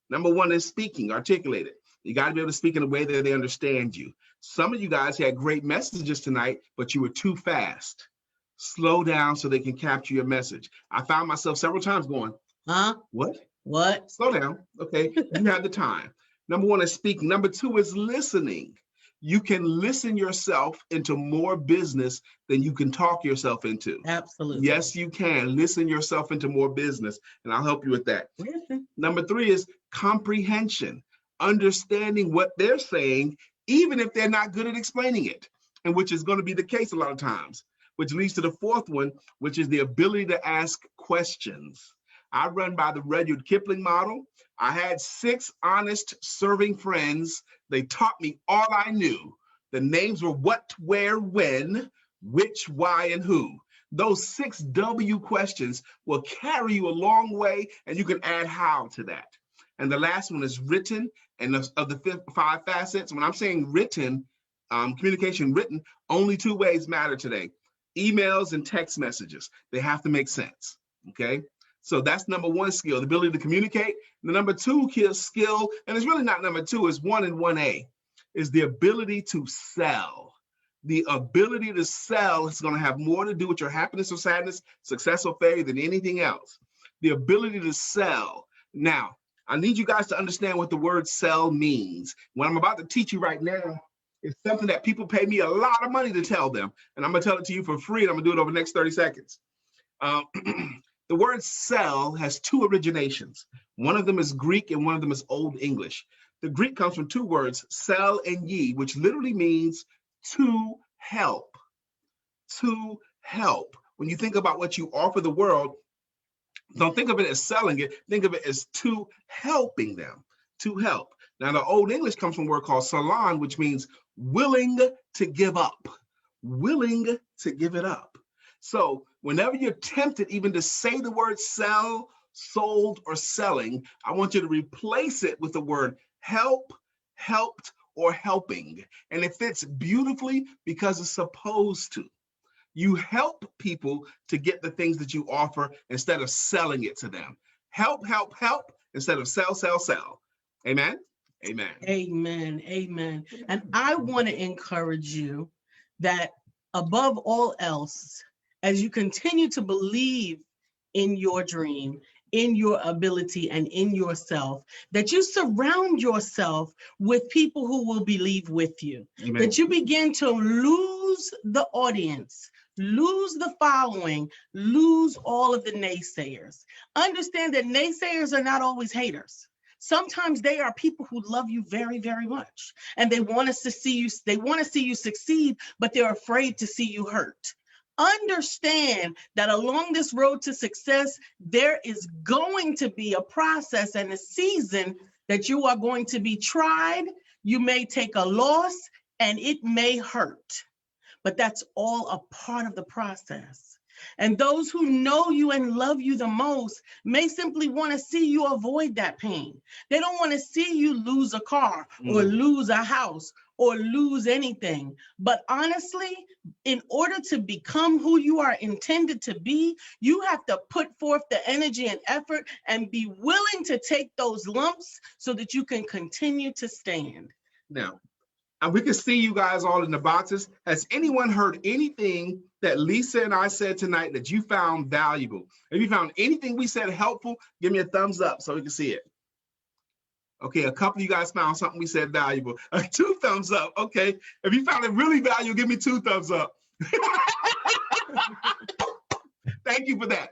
Speaker 18: Number 1 is speaking, articulate it. You got to be able to speak in a way that they understand you. Some of you guys had great messages tonight, but you were too fast. Slow down so they can capture your message. I found myself several times going, huh? What? Slow down. Okay, you have the time. Number 1 is speaking. Number 2 is listening. You can listen yourself into more business than you can talk yourself into.
Speaker 19: Absolutely.
Speaker 18: Yes, you can listen yourself into more business, and I'll help you with that. Number 3 is comprehension, understanding what they're saying, even if they're not good at explaining it, and which is going to be the case a lot of times, which leads to the 4th one, which is the ability to ask questions. I run by the Rudyard Kipling model. I had 6 honest serving friends. They taught me all I knew. The names were what, where, when, which, why, and who. Those 6 W questions will carry you a long way, and you can add how to that. And the last one is written, and of the 5 facets, when I'm saying written, communication written, only 2 ways matter today. Emails and text messages. They have to make sense, okay? So that's number 1 skill, the ability to communicate. The number 2 skill, and it's really not number 2, it's 1 and 1A, is the ability to sell. The ability to sell is going to have more to do with your happiness or sadness, success or failure than anything else. The ability to sell. Now, I need you guys to understand what the word sell means. What I'm about to teach you right now is something that people pay me a lot of money to tell them. And I'm going to tell it to you for free, and I'm going to do it over the next 30 seconds. The word sell has 2 originations. One of them is Greek and one of them is Old English. The Greek comes from 2 words, sell and ye, which literally means to help. To help. When you think about what you offer the world, don't think of it as selling it, think of it as to helping them, to help. Now, the Old English comes from a word called salon, which means willing to give up, willing to give it up. So whenever you're tempted even to say the word sell, sold, or selling, I want you to replace it with the word help, helped, or helping. And it fits beautifully because it's supposed to. You help people to get the things that you offer instead of selling it to them. Help, help, help instead of sell, sell, sell. Amen? Amen.
Speaker 19: Amen. Amen. And I want to encourage you that above all else, as you continue to believe in your dream, in your ability, and in yourself, that you surround yourself with people who will believe with you. Amen. That you begin to lose the audience, lose the following, lose all of the naysayers. Understand that naysayers are not always haters. Sometimes they are people who love you very, very much. And they want us to see you, they want to see you succeed, but they're afraid to see you hurt. Understand that along this road to success, there is going to be a process and a season that you are going to be tried. You may take a loss and it may hurt, but that's all a part of the process. And those who know you and love you the most may simply want to see you avoid that pain. They don't want to see you lose a car or lose a house or lose anything. But honestly, in order to become who you are intended to be, you have to put forth the energy and effort and be willing to take those lumps so that you can continue to stand.
Speaker 18: Now, and we can see you guys all in the boxes. Has anyone heard anything that Lisa and I said tonight that you found valuable? If you found anything we said helpful, give me a thumbs up so we can see it. Okay, a couple of you guys found something we said valuable. 2 thumbs up, okay. If you found it really valuable, give me 2 thumbs up. Thank you for that.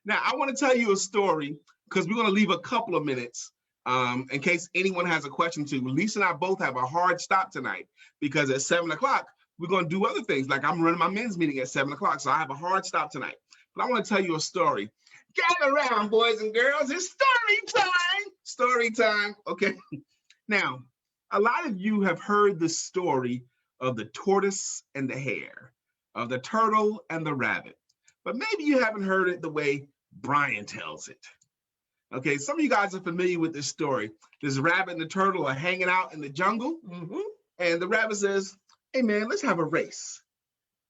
Speaker 18: Now, I want to tell you a story because we're going to leave a couple of minutes in case anyone has a question too. Lisa and I both have a hard stop tonight because at 7 o'clock, we're going to do other things. Like I'm running my men's meeting at 7 o'clock, so I have a hard stop tonight. But I want to tell you a story. Gather around, boys and girls. It's story time. Story time. Okay. Now, a lot of you have heard the story of the tortoise and the hare, of the turtle and the rabbit. But maybe you haven't heard it the way Brian tells it. Okay, some of you guys are familiar with this story. This rabbit and the turtle are hanging out in the jungle. And the rabbit says, hey man, let's have a race.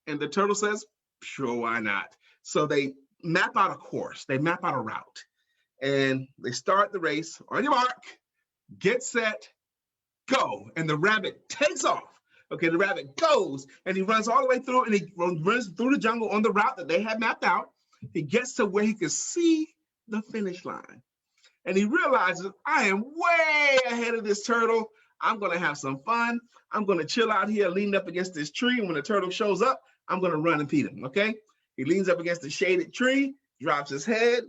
Speaker 18: And the turtle says, sure, why not? So they map out a course. They map out a route. And they start the race. On your mark, get set, go. And the rabbit takes off. Okay, the rabbit goes and he runs all the way through, and he runs through the jungle on the route that they had mapped out. He gets to where he can see the finish line. And he realizes, I am way ahead of this turtle. I'm going to have some fun. I'm going to chill out here, leaned up against this tree. And when the turtle shows up, I'm going to run and beat him, okay? He leans up against the shaded tree, drops his head,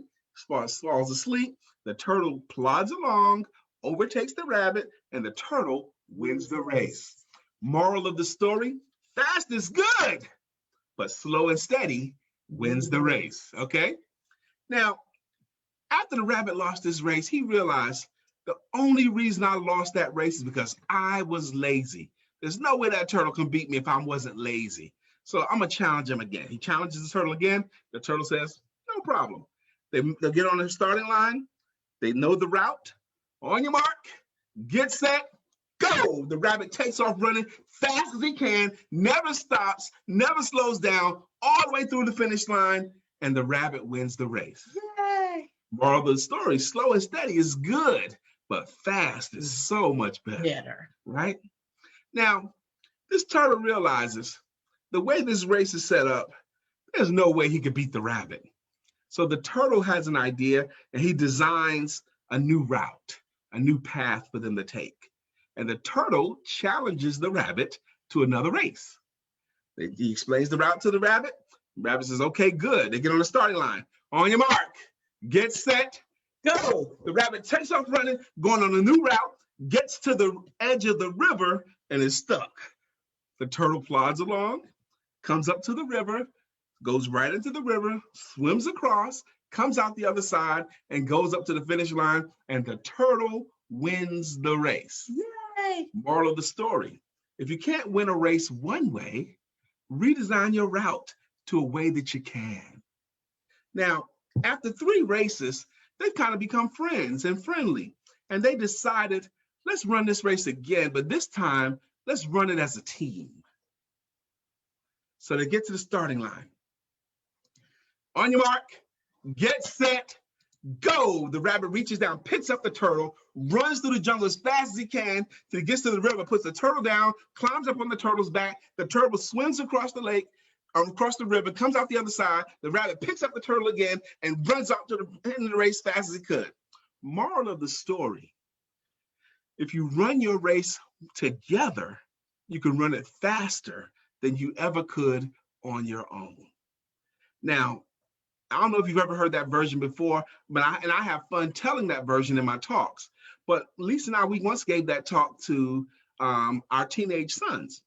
Speaker 18: falls asleep. The turtle plods along, overtakes the rabbit, and the turtle wins the race. Moral of the story, fast is good, but slow and steady wins the race, okay? Now, after the rabbit lost this race, he realized the only reason I lost that race is because I was lazy. There's no way that turtle can beat me if I wasn't lazy. So I'm gonna challenge him again. He challenges the turtle again. The turtle says, no problem. They'll get on the starting line. They know the route. On your mark, get set, go. The rabbit takes off running fast as he can, never stops, never slows down, all the way through the finish line, and the rabbit wins the race.
Speaker 19: Yay.
Speaker 18: Moral of the story, slow and steady is good, but fast is so much better. Right? Now, this turtle realizes the way this race is set up, there's no way he could beat the rabbit. So the turtle has an idea, and he designs a new route, a new path for them to take. And the turtle challenges the rabbit to another race. He explains the route to the rabbit. The rabbit says, okay, good. They get on the starting line. On your mark, get set, go. The rabbit takes off running, going on a new route, gets to the edge of the river, and is stuck. The turtle plods along, comes up to the river, goes right into the river, swims across, comes out the other side, and goes up to the finish line, and the turtle wins the race.
Speaker 19: Yay!
Speaker 18: Moral of the story, if you can't win a race one way, redesign your route to a way that you can. Now, after 3 races, they've kind of become friends and friendly, and they decided, let's run this race again, but this time, let's run it as a team. So they get to the starting line. On your mark, get set, go. The rabbit reaches down, picks up the turtle, runs through the jungle as fast as he can till he gets to the river, puts the turtle down, climbs up on the turtle's back. The turtle swims across the lake, across the river, comes out the other side. The rabbit picks up the turtle again and runs out to the end of the race fast as he could. Moral of the story, if you run your race together, you can run it faster than you ever could on your own. Now, I don't know if you've ever heard that version before, but I have fun telling that version in my talks. But Lisa and I, we once gave that talk to our teenage sons,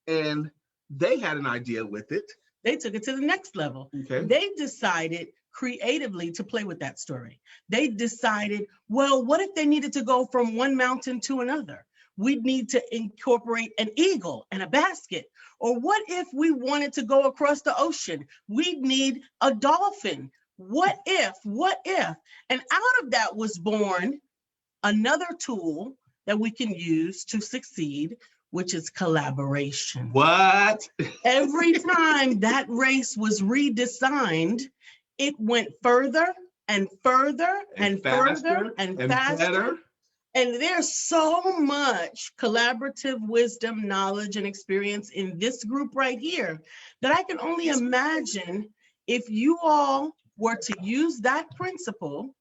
Speaker 18: and they had an idea with it.
Speaker 19: They took it to the next level.
Speaker 18: Okay.
Speaker 19: They decided creatively to play with that story. They decided, well, what if they needed to go from one mountain to another? We'd need to incorporate an eagle and a basket. Or what if we wanted to go across the ocean? We'd need a dolphin. What if? And out of that was born another tool that we can use to succeed, which is collaboration.
Speaker 18: What?
Speaker 19: Every time that race was redesigned, it went further and further and further and faster.
Speaker 18: Better.
Speaker 19: And there's so much collaborative wisdom, knowledge, and experience in this group right here that I can only imagine if you all were to use that principle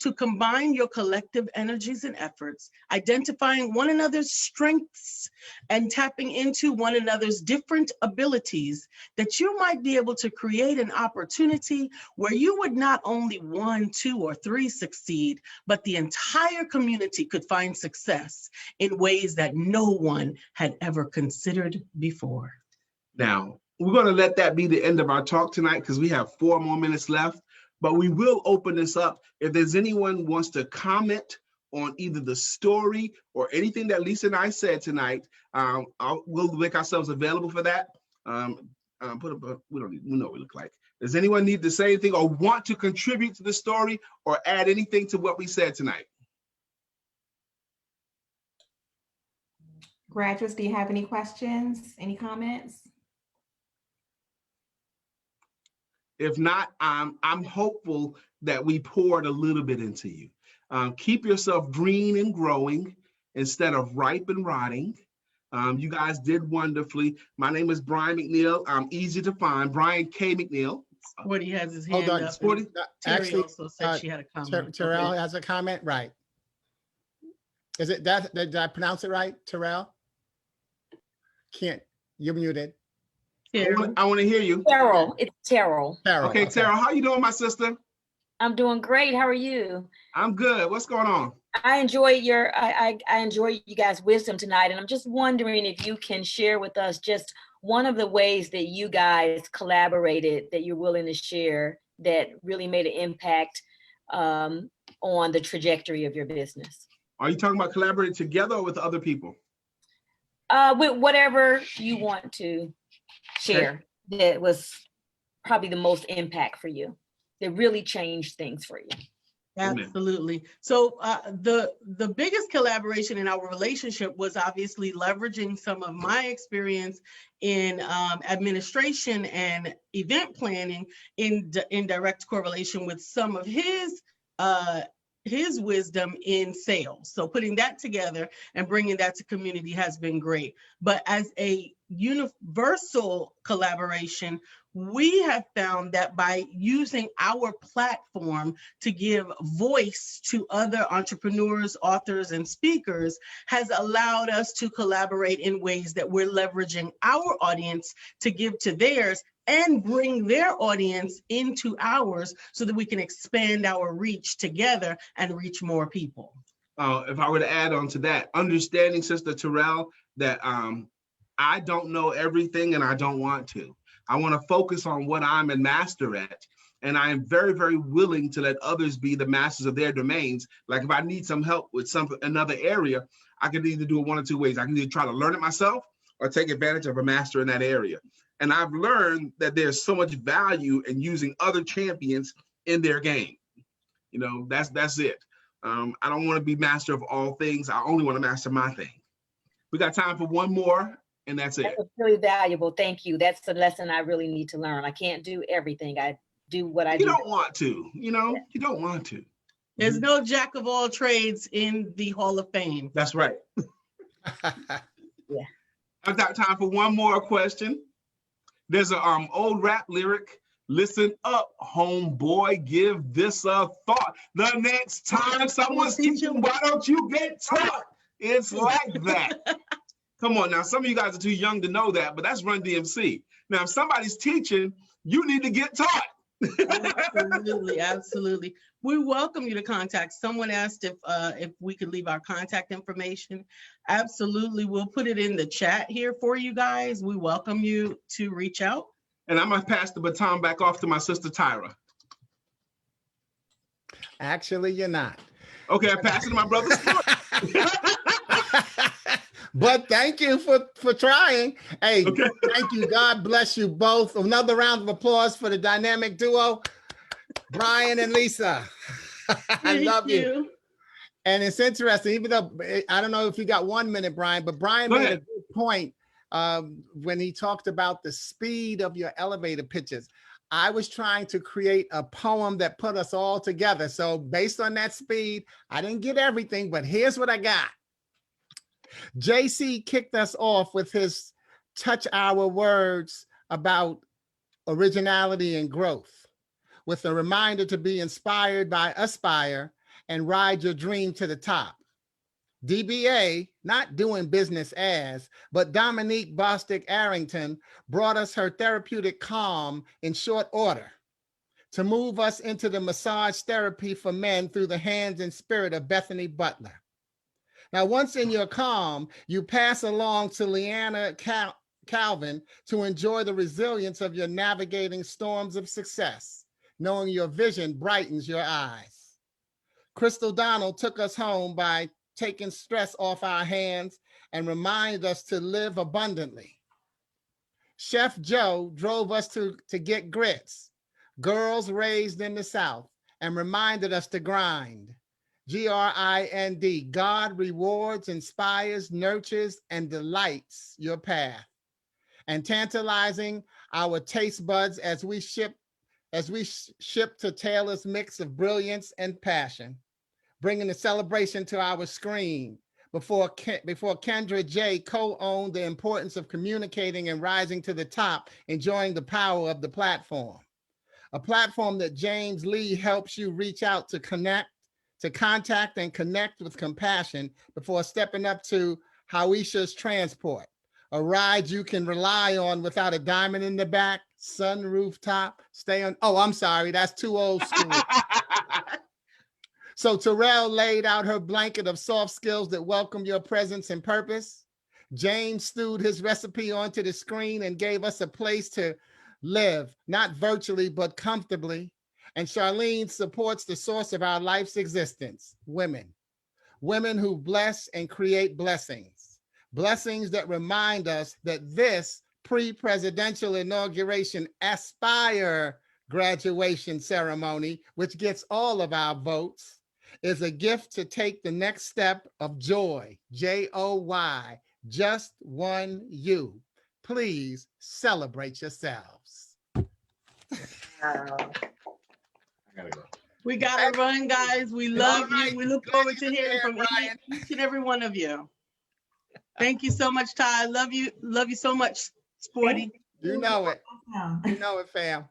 Speaker 19: to combine your collective energies and efforts, identifying one another's strengths and tapping into one another's different abilities, that you might be able to create an opportunity where you would not only 1, 2, or 3 succeed, but the entire community could find success in ways that no one had ever considered before.
Speaker 18: Now, we're going to let that be the end of our talk tonight because we have 4 more minutes left, but we will open this up. If there's anyone who wants to comment on either the story or anything that Lisa and I said tonight, we'll make ourselves available for that. We know what we look like. Does anyone need to say anything or want to contribute to the story or add anything to what we said tonight?
Speaker 7: Graduates, do you have any questions, any comments?
Speaker 18: If not, I'm hopeful that we poured a little bit into you. Keep yourself green and growing instead of ripe and rotting. You guys did wonderfully. My name is Brian McNeil. I'm easy to find, Brian K. McNeil.
Speaker 19: Sporty has his
Speaker 17: Hold
Speaker 19: hand
Speaker 17: on,
Speaker 19: up.
Speaker 17: Sporty.
Speaker 19: Terry
Speaker 17: Actually,
Speaker 19: also said she had a comment.
Speaker 17: Terrell has a comment, right? Is it that? Did I pronounce it right, Terrell? Can't. You're muted.
Speaker 18: I want to hear you.
Speaker 14: Terrell, it's Terrell.
Speaker 18: Okay, Terrell, how you doing, my sister?
Speaker 14: I'm doing great. How are you?
Speaker 18: I'm good. What's going on?
Speaker 14: I enjoy I enjoy you guys' wisdom tonight, and I'm just wondering if you can share with us just one of the ways that you guys collaborated that you're willing to share that really made an impact on the trajectory of your business.
Speaker 18: Are you talking about collaborating together or with other people?
Speaker 14: With whatever you want to share that was probably the most impact for you, that really changed things for you.
Speaker 19: Absolutely. So the biggest collaboration in our relationship was obviously leveraging some of my experience in administration and event planning in direct correlation with some of his wisdom in sales. So putting that together and bringing that to community has been great. But as a universal collaboration, we have found that by using our platform to give voice to other entrepreneurs, authors, and speakers has allowed us to collaborate in ways that we're leveraging our audience to give to theirs and bring their audience into ours so that we can expand our reach together and reach more people.
Speaker 18: If I were to add on to that, understanding, Sister Terrell, that I don't know everything and I don't want to. I want to focus on what I'm a master at. And I am very, very willing to let others be the masters of their domains. Like if I need some help with another area, I can either do it one or two ways. I can either try to learn it myself or take advantage of a master in that area. And I've learned that there's so much value in using other champions in their game. You know, that's it. I don't want to be master of all things. I only want to master my thing. We got time for one more, and that's it.
Speaker 14: That's really valuable. Thank you. That's the lesson I really need to learn. I can't do everything. I do what I do.
Speaker 18: You don't want to, you know, you don't want to.
Speaker 19: There's no jack of all trades in the Hall of Fame.
Speaker 18: That's right.
Speaker 14: Yeah.
Speaker 18: I've got time for one more question. There's an old rap lyric. Listen up, homeboy, give this a thought. The next time someone's teaching, why don't you get taught? It's like that. Come on now, some of you guys are too young to know that, but that's Run DMC. Now, if somebody's teaching, you need to get taught.
Speaker 19: Absolutely, absolutely. We welcome you to contact. Someone asked if we could leave our contact information. Absolutely, we'll put it in the chat here for you guys. We welcome you to reach out.
Speaker 18: And I'm gonna pass the baton back off to my sister Tyra.
Speaker 17: Actually, you're not.
Speaker 18: Okay, I pass it to my brother.
Speaker 17: But thank you for trying. Hey, okay. Thank you. God bless you both. Another round of applause for the dynamic duo, Brian and Lisa. I love you. And it's interesting, even though I don't know if you got 1 minute, Brian, but Brian made a good point when he talked about the speed of your elevator pitches. I was trying to create a poem that put us all together. So based on that speed, I didn't get everything, but here's what I got. JC kicked us off with his touch our words about originality and growth, with a reminder to be inspired by Aspire and ride your dream to the top. DBA, not doing business as, but Dominique Bostic Arrington brought us her therapeutic calm in short order to move us into the massage therapy for men through the hands and spirit of Bethany Butler. Now, once in your calm, you pass along to Leanna Calvin to enjoy the resilience of your navigating storms of success, knowing your vision brightens your eyes. Crystal Donald took us home by taking stress off our hands and reminded us to live abundantly. Chef Joe drove us to get grits, girls raised in the South, and reminded us to grind. G-R-I-N-D, God rewards, inspires, nurtures, and delights your path. And tantalizing our taste buds as we ship to Taylor's mix of brilliance and passion, bringing the celebration to our screen before Kendra J co-owned the importance of communicating and rising to the top, enjoying the power of the platform. A platform that James Lee helps you reach out to contact and connect with compassion before stepping up to Howisha's Transport, a ride you can rely on without a diamond in the back, sun rooftop, stay on. Oh, I'm sorry, that's too old school. So Terrell laid out her blanket of soft skills that welcome your presence and purpose. James stewed his recipe onto the screen and gave us a place to live, not virtually, but comfortably. And Charlene supports the source of our life's existence, women. Women who bless and create blessings. Blessings that remind us that this pre-presidential inauguration Aspire graduation ceremony, which gets all of our votes, is a gift to take the next step of joy, J-O-Y, just one you. Please celebrate yourselves.
Speaker 19: We gotta run, guys. We love you. We look forward to hearing from each and every one of you. Thank you so much, Ty. Love you so much, Sporty.
Speaker 17: You know it. You know it, fam.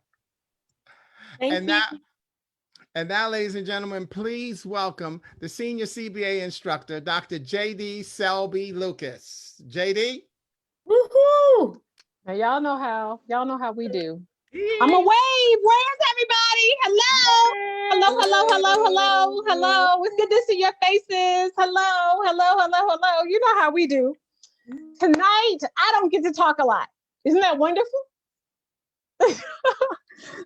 Speaker 17: And now, ladies and gentlemen, please welcome the senior CBA instructor, Dr. JD Selby Lucas. JD?
Speaker 1: Woohoo! Now y'all know how we do. I'm a wave. Where's everybody? Hello. Hello. It's good to see your faces. Hello. You know how we do. Tonight, I don't get to talk a lot. Isn't that wonderful?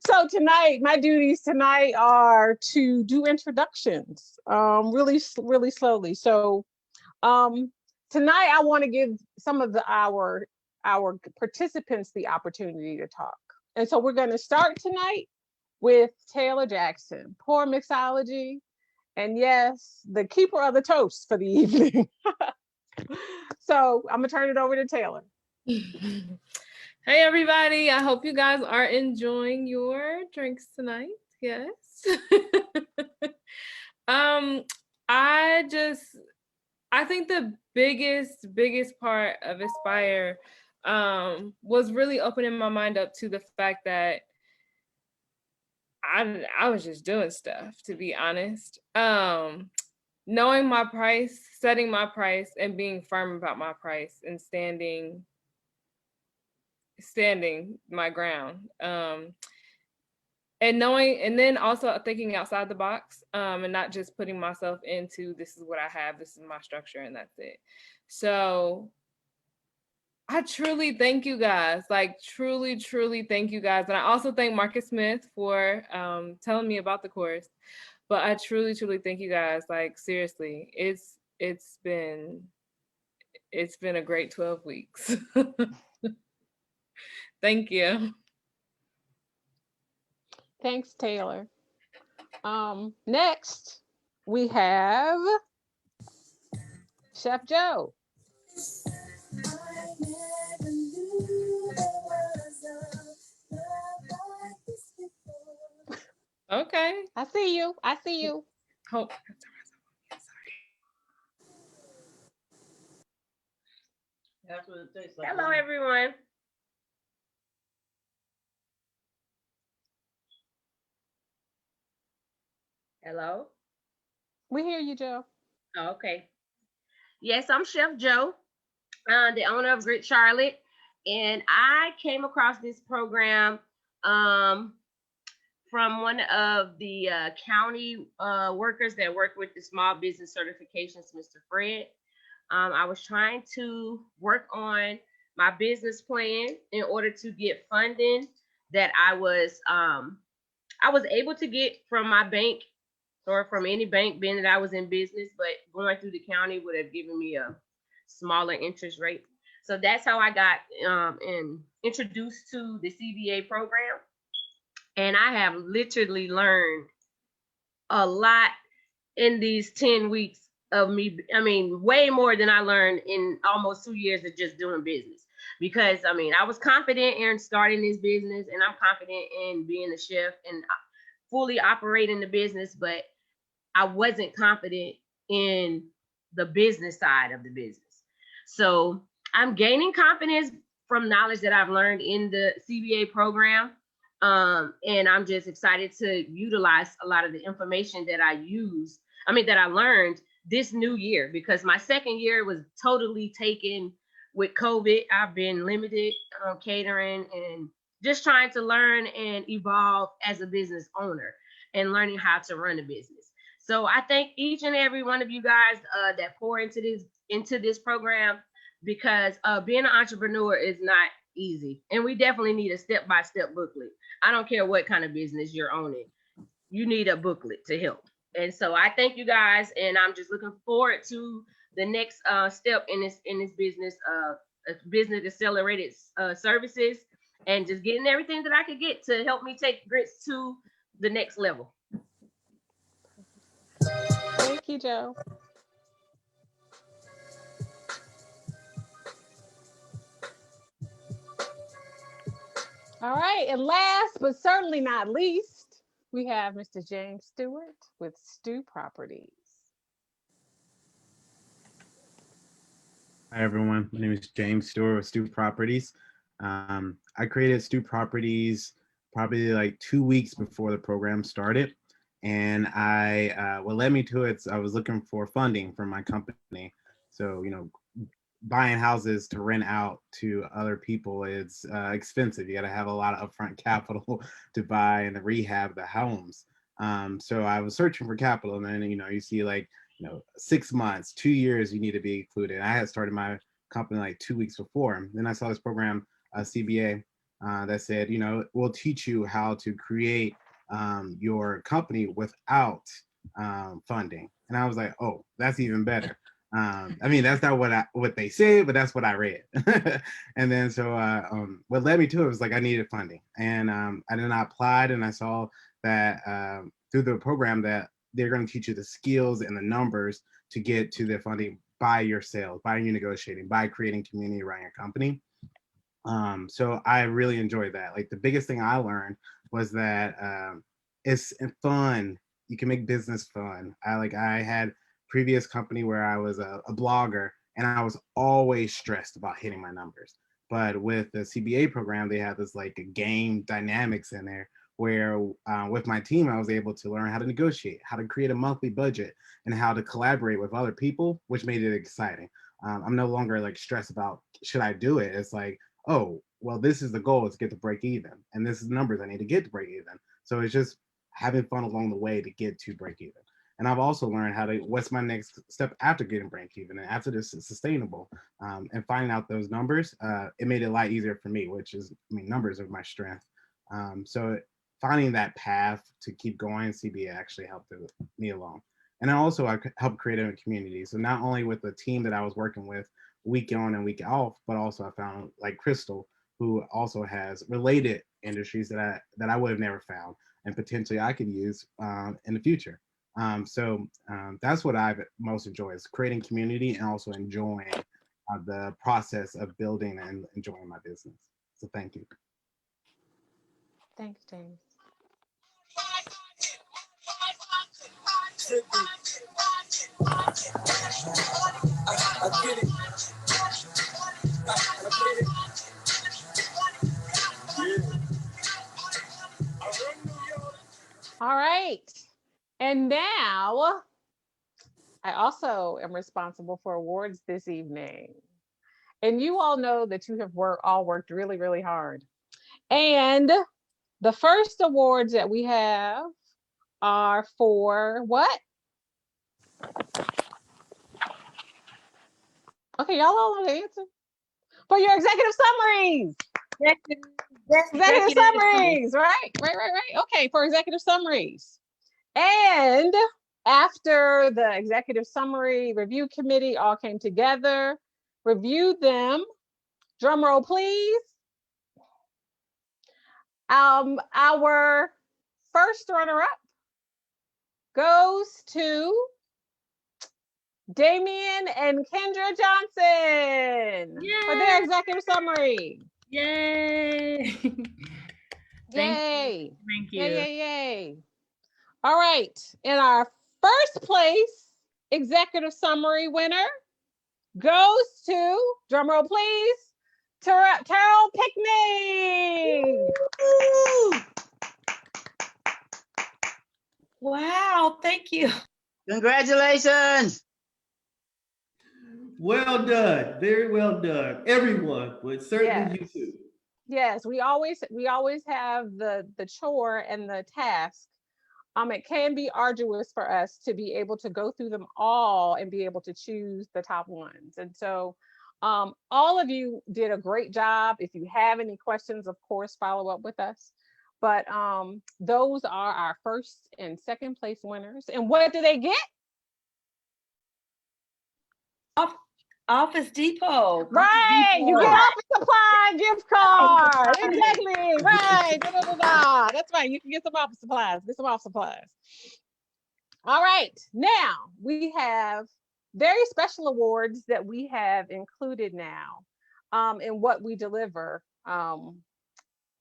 Speaker 1: So tonight, my duties tonight are to do introductions, really slowly. So tonight, I want to give some of our participants the opportunity to talk. And so we're going to start tonight with Taylor Jackson, poor mixology, and yes, the keeper of the toast for the evening. So I'm gonna turn it over to Taylor.
Speaker 10: Hey everybody, I hope you guys are enjoying your drinks tonight. Yes. I think the biggest part of Aspire was really opening my mind up to the fact that I was just doing stuff, to be honest. Knowing my price, setting my price, and being firm about my price and standing my ground. And knowing, and then also thinking outside the box, and not just putting myself into, this is what I have, this is my structure, and that's it. So I truly thank you guys, like truly thank you guys. And I also thank Marcus Smith for telling me about the course. But I truly thank you guys. Like seriously, it's been a great 12 weeks. Thank you.
Speaker 1: Thanks, Taylor. Next, we have Chef Joe.
Speaker 10: Okay.
Speaker 1: I see you.
Speaker 10: Oh.
Speaker 9: That's what it tastes like. Hello, everyone. Hello.
Speaker 1: We hear you, Joe.
Speaker 9: Oh, okay. Yes, I'm Chef Joe, the owner of Grit Charlotte, and I came across this program from one of the county workers that work with the small business certifications, Mr. Fred. I was trying to work on my business plan in order to get funding that I was able to get from my bank or from any bank, being that I was in business, but going through the county would have given me a smaller interest rate. So that's how I got introduced to the CBA program. And I have literally learned a lot in these 10 weeks of me. I mean, way more than I learned in almost 2 years of just doing business. Because I mean, I was confident in starting this business, and I'm confident in being a chef and fully operating the business, but I wasn't confident in the business side of the business. So I'm gaining confidence from knowledge that I've learned in the CBA program. And I'm just excited to utilize a lot of the information that that I learned this new year, because my second year was totally taken with COVID. I've been limited catering and just trying to learn and evolve as a business owner and learning how to run a business. So I thank each and every one of you guys that pour into this program, because being an entrepreneur is not easy. And we definitely need a step-by-step booklet. I don't care what kind of business you're owning. You need a booklet to help. And so I thank you guys, and I'm just looking forward to the next step in this business, business accelerated services, and just getting everything that I could get to help me take Grits to the next level.
Speaker 1: Thank you, Joe. All right, and last but certainly not least, we have Mr. James Stewart with Stew Properties.
Speaker 15: Hi, everyone. My name is James Stewart with Stew Properties. I created Stew Properties probably like 2 weeks before the program started. And what led me to it, I was looking for funding from my company. So, buying houses to rent out to other people, it's expensive. You got to have a lot of upfront capital to buy and to rehab the homes. So I was searching for capital, and then, you see 6 months, 2 years, you need to be included. I had started my company like 2 weeks before. Then I saw this program, CBA, that said, we'll teach you how to create your company without funding. And I was like, oh, that's even better. I mean, that's not what they say, but that's what I read. And then so what led me to it was like I needed funding, and I applied, and I saw that through the program that they're going to teach you the skills and the numbers to get to the funding by your sales, by your negotiating, by creating community around your company. So I really enjoyed that. Like the biggest thing I learned was that it's fun. You can make business fun. I had previous company where I was a blogger, and I was always stressed about hitting my numbers. But with the CBA program, they have this like a game dynamics in there where with my team, I was able to learn how to negotiate, how to create a monthly budget, and how to collaborate with other people, which made it exciting. I'm no longer like stressed about, should I do it? It's like, oh, well, this is the goal, is get to break even. And this is the numbers I need to get to break even. So it's just having fun along the way to get to break even. And I've also learned what's my next step after getting break even, and after this is sustainable, and finding out those numbers, it made it a lot easier for me, which is, numbers are my strength. So finding that path to keep going, CBA actually helped me along. And I helped create a community. So not only with the team that I was working with week on and week off, but also I found like Crystal, who also has related industries that I would have never found, and potentially I could use in the future. So that's what I've most enjoyed, is creating community and also enjoying the process of building and enjoying my business. So thank you.
Speaker 1: Thanks, James. All right. And now I also am responsible for awards this evening. And you all know that you have all worked really, really hard. And the first awards that we have are for what? Okay, y'all all know the answer. For your executive summaries. Executive summaries, right? Okay, for executive summaries. And after the executive summary review committee all came together, reviewed them, drum roll please. Our first runner-up goes to Damian and Kendra Johnson for their executive summary.
Speaker 11: Yay!
Speaker 1: Yay!
Speaker 11: Thank you.
Speaker 1: Yay! All right, in our first place executive summary winner goes to, drumroll please, Terrell Pickney.
Speaker 14: Wow, thank you.
Speaker 12: Congratulations.
Speaker 5: Well done, very well done, everyone, but certainly you too.
Speaker 1: Yes, we always have the chore and the task. It can be arduous for us to be able to go through them all and be able to choose the top ones. And so all of you did a great job. If you have any questions, of course, follow up with us. But those are our first and second place winners. And what do they get?
Speaker 14: Office Depot.
Speaker 1: Right, you get office supply gift card. Exactly, right. That's right, you can get some office supplies. All right, now we have very special awards that we have included now in what we deliver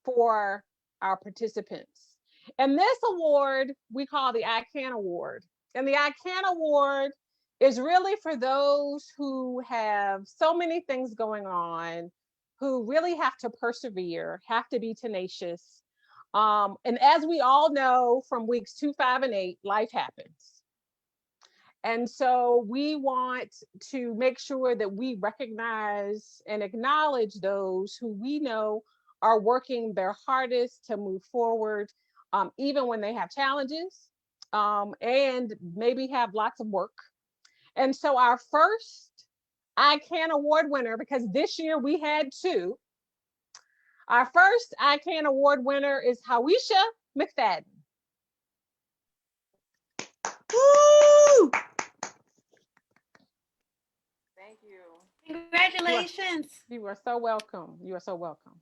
Speaker 1: for our participants. And this award we call the ICANN Award. And the ICANN Award is really for those who have so many things going on, who really have to persevere, have to be tenacious. And as we all know from weeks 2, 5, and 8, life happens. And so we want to make sure that we recognize and acknowledge those who we know are working their hardest to move forward, even when they have challenges and maybe have lots of work. And so our first ICANN Award winner, because this year we had 2, our first ICANN Award winner is Hawisha McFadden.
Speaker 14: Woo! Thank you. Congratulations.
Speaker 1: You are so welcome. You are so welcome.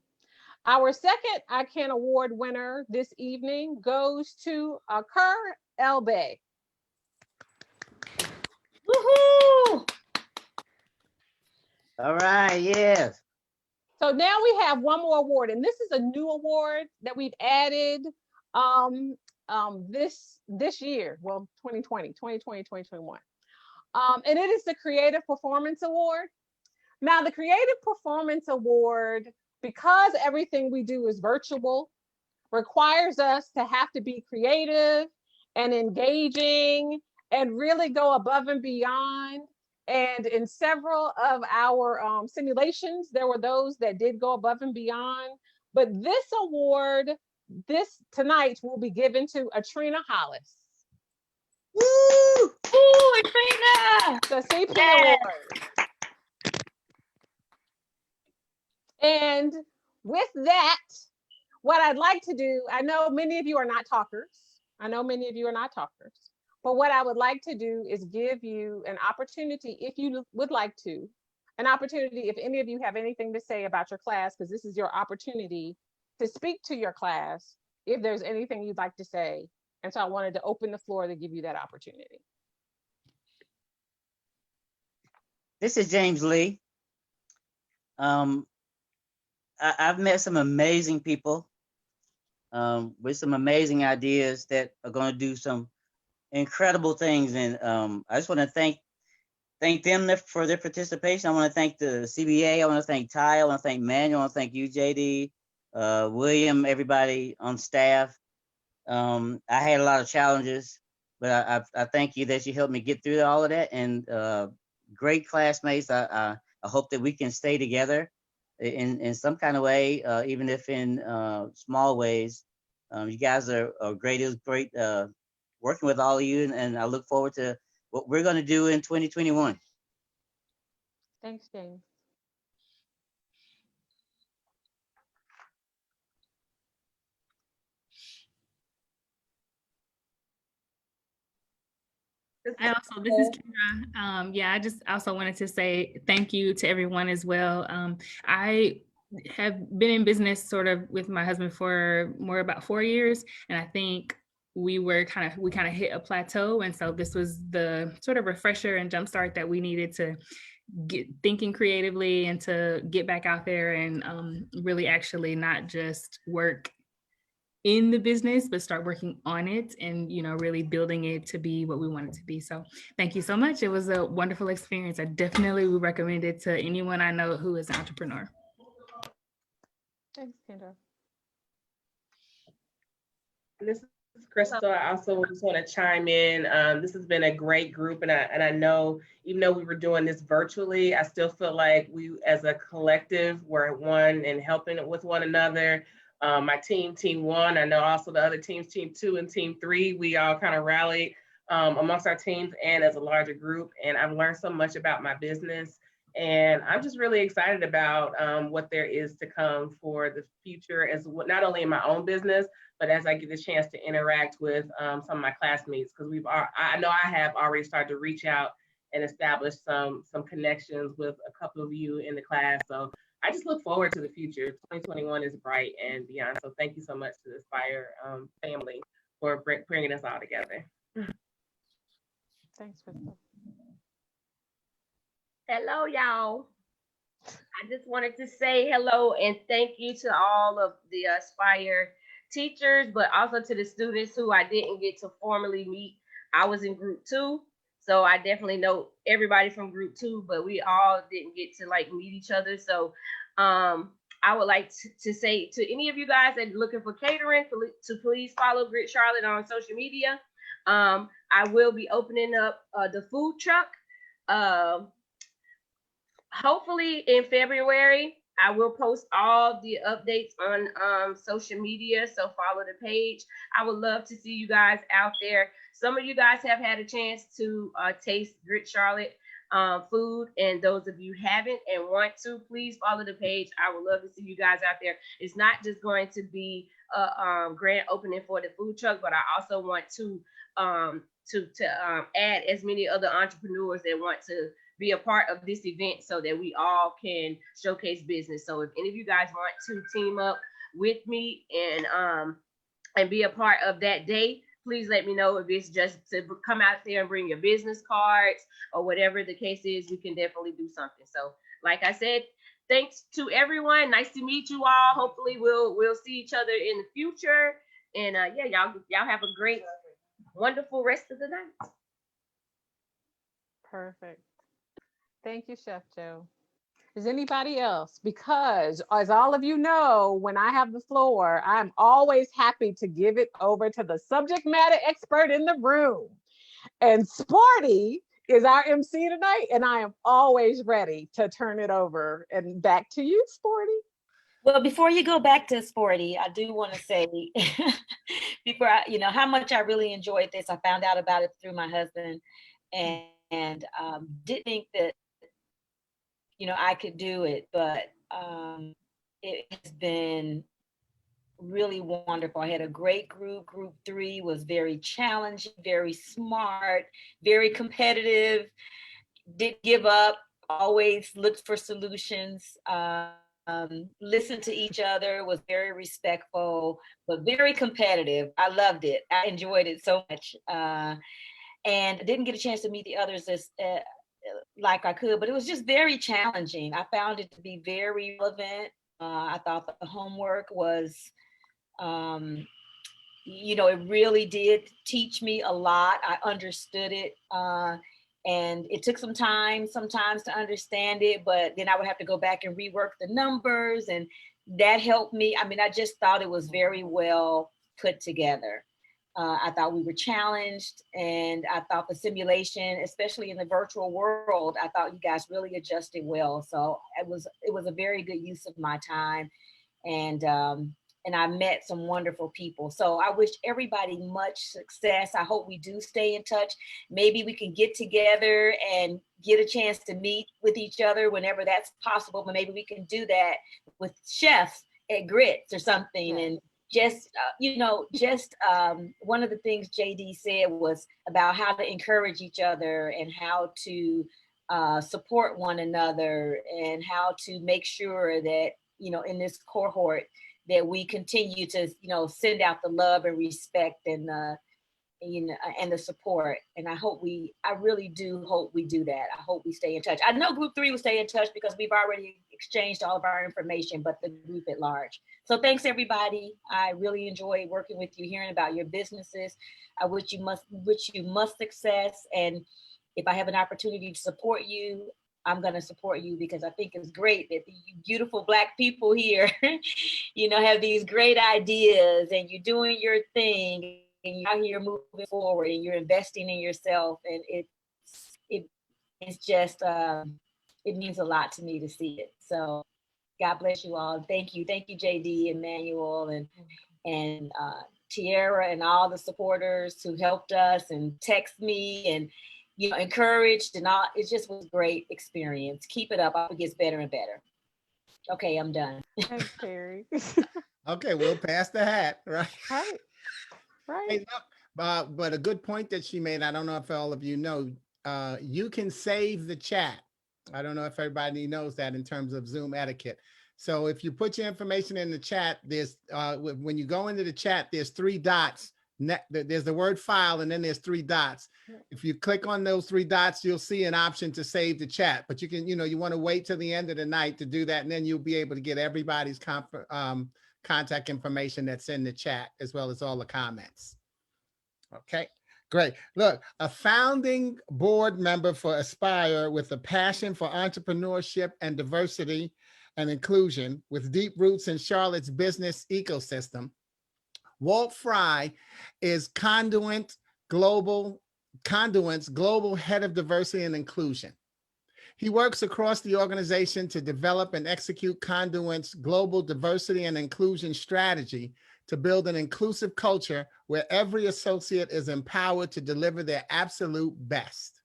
Speaker 1: Our second ICANN Award winner this evening goes to Kerr Elbey.
Speaker 14: Woohoo!
Speaker 12: All right, yes.
Speaker 1: So now we have one more award, and this is a new award that we've added this year, well, 2020, 2021. And it is the Creative Performance Award. Now, the Creative Performance Award, because everything we do is virtual, requires us to have to be creative and engaging and really go above and beyond. And in several of our simulations, there were those that did go above and beyond. But this award, tonight will be given to Atrina Hollis.
Speaker 14: Woo! Ooh, Atrina!
Speaker 1: The CP Award. And with that, what I'd like to do, I know many of you are not talkers. But what I would like to do is give you an opportunity, if you would like to, an opportunity if any of you have anything to say about your class, because this is your opportunity to speak to your class if there's anything you'd like to say. And so I wanted to open the floor to give you that opportunity.
Speaker 12: This is James Lee. I've met some amazing people with some amazing ideas that are going to do some incredible things, and I just want to thank them for their participation. I want to thank the CBA. I want to thank Ty. I want to thank Manuel. I want to thank you, JD, William, everybody on staff. I had a lot of challenges, but I thank you that you helped me get through all of that. And great classmates. I hope that we can stay together in some kind of way, even if in small ways. You guys are great. It was great working with all of you, and I look forward to what we're going to do in 2021.
Speaker 1: Thanks, James.
Speaker 11: This is Kendra. Yeah, I just also wanted to say thank you to everyone as well. I have been in business sort of with my husband for about 4 years, and I think we kind of hit a plateau, and so this was the sort of refresher and jumpstart that we needed to get thinking creatively and to get back out there and really actually not just work in the business, but start working on it and, really building it to be what we want it to be. So thank you so much. It was a wonderful experience. I definitely would recommend it to anyone I know who is an entrepreneur.
Speaker 1: Thanks, Kendra.
Speaker 20: This is Crystal. I also just want to chime in. This has been a great group, and I know even though we were doing this virtually, I still feel like we as a collective were one and helping with one another. My team 1, I know also the other teams, team 2 and team 3, we all kind of rallied amongst our teams and as a larger group. And I've learned so much about my business. And I'm just really excited about what there is to come for the future, as not only in my own business, but as I get the chance to interact with some of my classmates, because I know I have already started to reach out and establish some connections with a couple of you in the class. So I just look forward to the future. 2021 is bright and beyond. So thank you so much to the Aspire family for bringing us all together.
Speaker 1: Thanks, Crystal.
Speaker 9: Hello, y'all. I just wanted to say hello and thank you to all of the Aspire teachers, but also to the students who I didn't get to formally meet. I was in group 2, so I definitely know everybody from group 2, but we all didn't get to meet each other. So I would like to say to any of you guys that are looking for catering to please follow Grit Charlotte on social media. I will be opening up the food truck. Hopefully in February. I will post all the updates on social media, so follow the page. I would love to see you guys out there. Some of you guys have had a chance to taste Grit Charlotte food, and those of you haven't and want to, please follow the page. I would love to see you guys out there. It's not just going to be a grand opening for the food truck, but I also want to add as many other entrepreneurs that want to be a part of this event so that we all can showcase business. So if any of you guys want to team up with me and be a part of that day, please let me know. If it's just to come out there and bring your business cards or whatever the case is, we can definitely do something. So like I said, thanks to everyone. Nice to meet you all. Hopefully we'll see each other in the future. And yeah, y'all have a great, wonderful rest of the night.
Speaker 1: Perfect. Thank you, Chef Joe. Is anybody else? Because as all of you know, when I have the floor, I'm always happy to give it over to the subject matter expert in the room. And Sporty is our MC tonight, and I am always ready to turn it over. And back to you, Sporty.
Speaker 14: Well, before you go back to Sporty, I do want to say, how much I really enjoyed this. I found out about it through my husband, and didn't think that I could do it, but it has been really wonderful. I had a great group. Group 3 was very challenging, very smart, very competitive, didn't give up, always looked for solutions, listened to each other, was very respectful, but very competitive. I loved it. I enjoyed it so much. And didn't get a chance to meet the others as like I could, but it was just very challenging. I found it to be very relevant. I thought the homework was, it really did teach me a lot. I understood it. And it took some time sometimes to understand it, but then I would have to go back and rework the numbers, and that helped me. I mean, I just thought it was very well put together. I thought we were challenged, and I thought the simulation, especially in the virtual world, I thought you guys really adjusted well. So it was a very good use of my time, and I met some wonderful people. So I wish everybody much success. I hope we do stay in touch. Maybe we can get together and get a chance to meet with each other whenever that's possible. But maybe we can do that with chefs at Grits or something, and one of the things JD said was about how to encourage each other and how to support one another and how to make sure that, in this cohort that we continue to, send out the love and respect and and the support. And I really do hope we do that. I hope we stay in touch. I know Group 3 will stay in touch because we've already exchanged all of our information, but the group at large. So thanks everybody. I really enjoy working with you, hearing about your businesses. I wish you much success. And if I have an opportunity to support you, I'm going to support you because I think it's great that you beautiful Black people here, have these great ideas and you're doing your thing and you're out here moving forward and you're investing in yourself. And it's just, it means a lot to me to see it. So God bless you all. Thank you. Thank you, JD, Emmanuel, and Tiara and all the supporters who helped us and text me and, encouraged and all. It just was a great experience. Keep it up. It gets better and better. Okay, I'm done.
Speaker 1: Thanks, Terry.
Speaker 17: Okay, we'll pass the hat, right?
Speaker 1: Right.
Speaker 17: Hey, look, but a good point that she made, I don't know if all of you know, you can save the chat. I don't know if everybody knows that in terms of Zoom etiquette. So if you put your information in the chat, there's when you go into the chat, there's 3 dots. There's the word file and then there's 3 dots. If you click on those 3 dots, you'll see an option to save the chat, but you can, you want to wait till the end of the night to do that. And then you'll be able to get everybody's contact information that's in the chat, as well as all the comments. Okay, great. Look, a founding board member for Aspire with a passion for entrepreneurship and diversity and inclusion with deep roots in Charlotte's business ecosystem, Walt Fry is Conduent's global head of diversity and inclusion. He works across the organization to develop and execute Conduent's global diversity and inclusion strategy to build an inclusive culture where every associate is empowered to deliver their absolute best.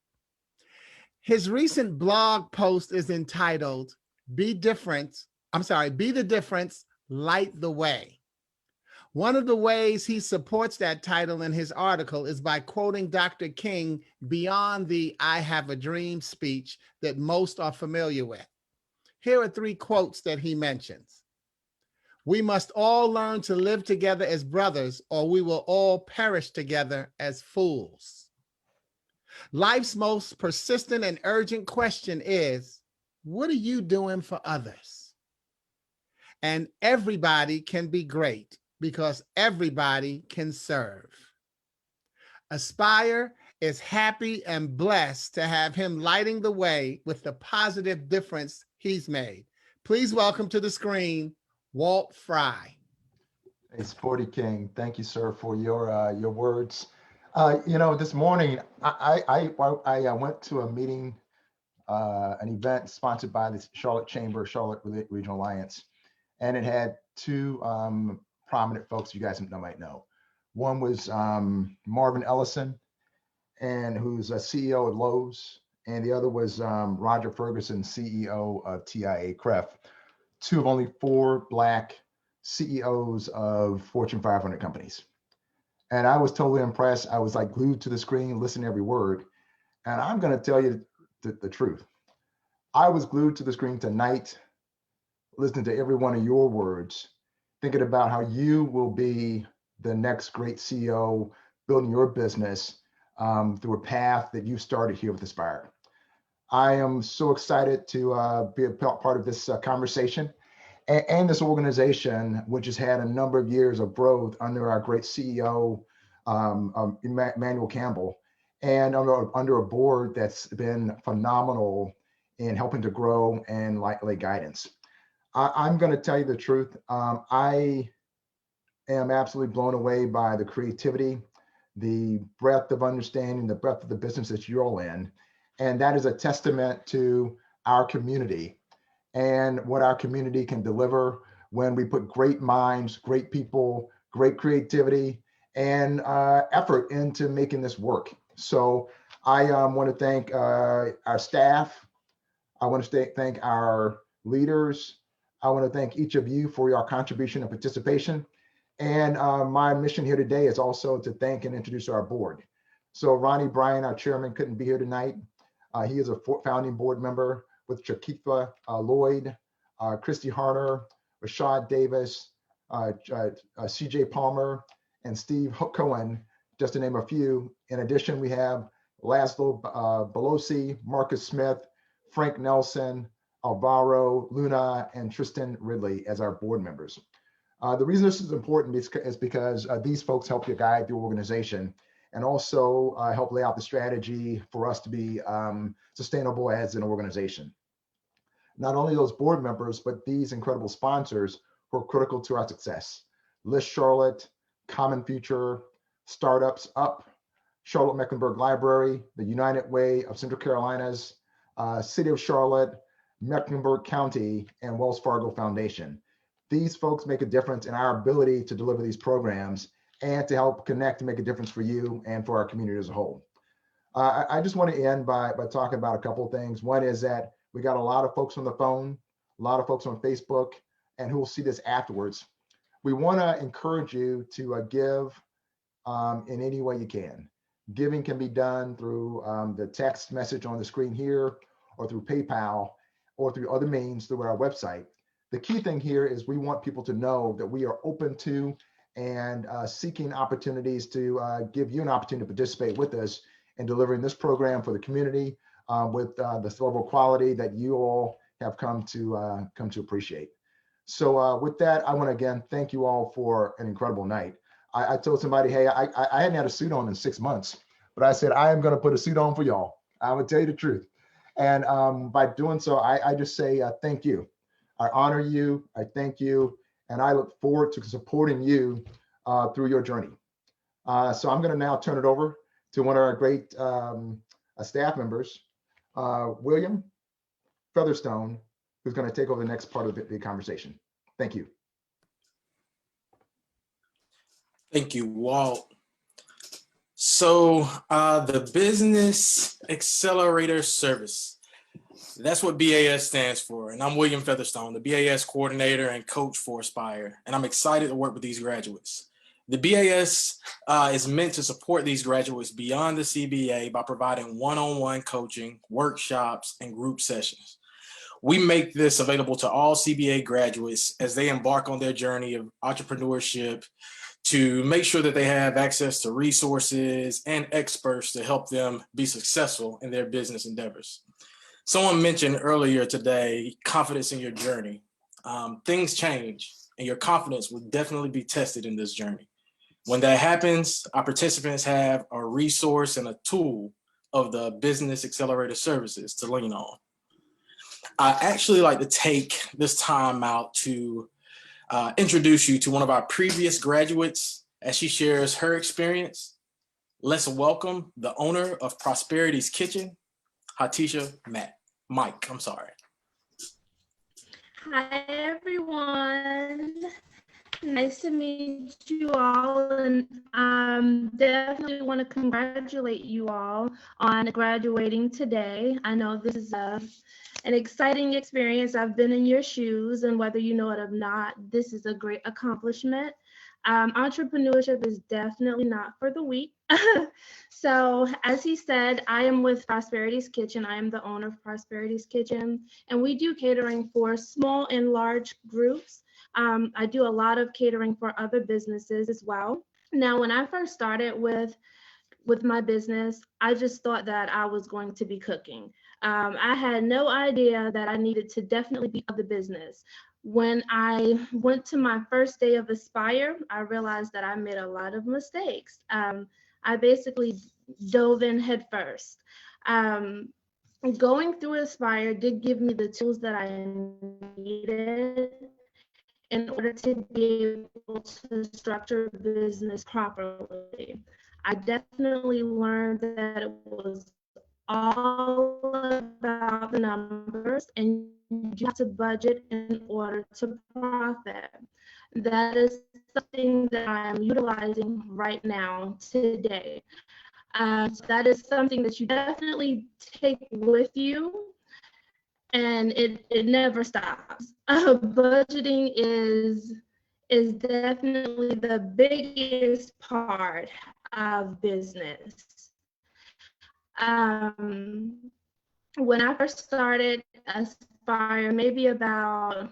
Speaker 17: His recent blog post is entitled, Be the Difference, Light the Way. One of the ways he supports that title in his article is by quoting Dr. King beyond the I Have a Dream speech that most are familiar with. Here are 3 quotes that he mentions. We must all learn to live together as brothers, or we will all perish together as fools. Life's most persistent and urgent question is, what are you doing for others? And everybody can be great, because everybody can serve. Aspire is happy and blessed to have him lighting the way with the positive difference he's made. Please welcome to the screen, Walt Fry.
Speaker 21: Hey, Sporty King, thank you, sir, for your words. This morning I went to a meeting, an event sponsored by the Charlotte Chamber, Charlotte Regional Alliance, and it had 2 prominent folks you guys might know. One was Marvin Ellison, and who's a CEO of Lowe's, and the other was Roger Ferguson, CEO of TIAA-CREF, 2 of only 4 Black CEOs of Fortune 500 companies. And I was totally impressed. I was like glued to the screen, listening to every word. And I'm going to tell you the truth. I was glued to the screen tonight, listening to every one of your words, thinking about how you will be the next great CEO, building your business through a path that you started here with Aspire. I am so excited to be a part of this conversation and this organization, which has had a number of years of growth under our great CEO, Emmanuel Campbell, and under a board that's been phenomenal in helping to grow and lay guidance. I'm going to tell you the truth. I am absolutely blown away by the creativity, the breadth of understanding, the breadth of the business that you're all in. And that is a testament to our community and what our community can deliver when we put great minds, great people, great creativity, and effort into making this work. So I want to thank our staff. I want to thank our leaders. I want to thank each of you for your contribution and participation. And my mission here today is also to thank and introduce our board. So Ronnie Bryan, our chairman, couldn't be here tonight. He is a founding board member with Chakitha Lloyd, Christy Harner, Rashad Davis, CJ Palmer, and Steve Cohen, just to name a few. In addition, we have Laszlo Belosi, Marcus Smith, Frank Nelson, Alvaro Luna, and Tristan Ridley as our board members. The reason this is important is because these folks help you guide the organization and also help lay out the strategy for us to be sustainable as an organization. Not only those board members, but these incredible sponsors who are critical to our success. List Charlotte, Common Future, Startups Up, Charlotte Mecklenburg Library, the United Way of Central Carolinas, City of Charlotte, Mecklenburg County, and Wells Fargo Foundation. These folks make a difference in our ability to deliver these programs and to help connect and make a difference for you and for our community as a whole. I just want to end by talking about a couple of things. One is that we got a lot of folks on the phone, a lot of folks on Facebook, and who will see this afterwards. We want to encourage you to give in any way you can. Giving can be done through the text message on the screen here, or through PayPal, or through other means through our website. The key thing here is we want people to know that we are open to and seeking opportunities to give you an opportunity to participate with us in delivering this program for the community with the level of quality that you all have come to appreciate. So with that, I want to again thank you all for an incredible night. I told somebody, hey, I hadn't had a suit on in 6 months, but I said, I am going to put a suit on for y'all. I'm going to tell you the truth. And by doing so, I just say thank you. I honor you. I thank you. And I look forward to supporting you through your journey. So I'm going to now turn it over to one of our great staff members, William Featherstone, who's going to take over the next part of the conversation. Thank you.
Speaker 8: Thank you, Walt. So the Business Accelerator Service, that's what BAS stands for. And I'm William Featherstone, the BAS coordinator and coach for Aspire. And I'm excited to work with these graduates. The BAS is meant to support these graduates beyond the CBA by providing one-on-one coaching, workshops, and group sessions. We make this available to all CBA graduates as they embark on their journey of entrepreneurship to make sure that they have access to resources and experts to help them be successful in their business endeavors. Someone mentioned earlier today, confidence in your journey. Things change and your confidence will definitely be tested in this journey. When that happens, our participants have a resource and a tool of the Business Accelerator Services to lean on. I actually like to take this time out to introduce you to one of our previous graduates as she shares her experience. Let's welcome the owner of Prosperity's Kitchen, Hatisha Mike.
Speaker 4: Hi, everyone. Nice to meet you all, and definitely want to congratulate you all on graduating today. I know this is an exciting experience. I've been in your shoes, and whether you know it or not, this is a great accomplishment. Entrepreneurship is definitely not for the weak. So as he said, I am with Prosperity's Kitchen. I am the owner of Prosperity's Kitchen, and we do catering for small and large groups. I do a lot of catering for other businesses as well. Now, when I first started with my business, I just thought that I was going to be cooking. I had no idea that I needed to definitely be of the business. When I went to my first day of Aspire, I realized that I made a lot of mistakes. I basically dove in head first. Going through Aspire did give me the tools that I needed in order to be able to structure business properly. I definitely learned that it was all about the numbers, and you have to budget in order to profit. That is something that I'm utilizing right now today. So that is something that you definitely take with you, and it never stops. Budgeting is is definitely the biggest part of business. When I first started Aspire, maybe about,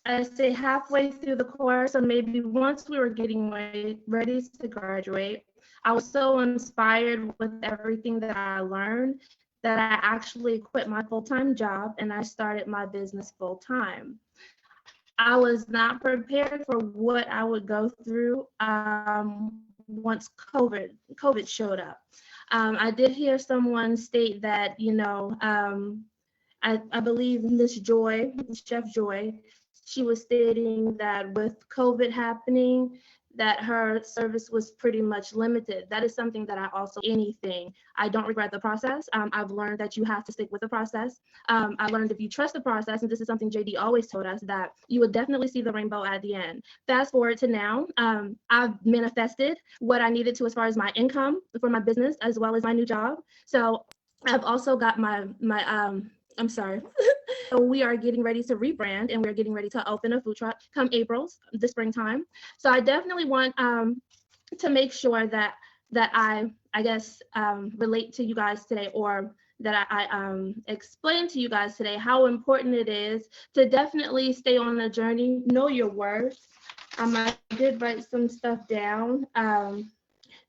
Speaker 4: I'd say halfway through the course, or maybe once we were getting ready to graduate, I was so inspired with everything that I learned that I actually quit my full-time job and I started my business full-time. I was not prepared for what I would go through once COVID showed up. I did hear someone state that, you know, I believe Miss Joy, Chef Joy, she was stating that with COVID happening, that her service was pretty much limited. That is something that I also, anything, I don't regret the process. I've learned that you have to stick with the process. I learned if you trust the process, and this is something JD always told us, that you would definitely see the rainbow at the end. Fast forward to now, I've manifested what I needed to as far as my income for my business, as well as my new job. So I've also got I'm sorry. So we are getting ready to rebrand, and we're getting ready to open a food truck come April, the springtime. So I definitely want to make sure that I guess relate to you guys today, or that I explain to you guys today how important it is to definitely stay on the journey, know your worth. I did write some stuff down.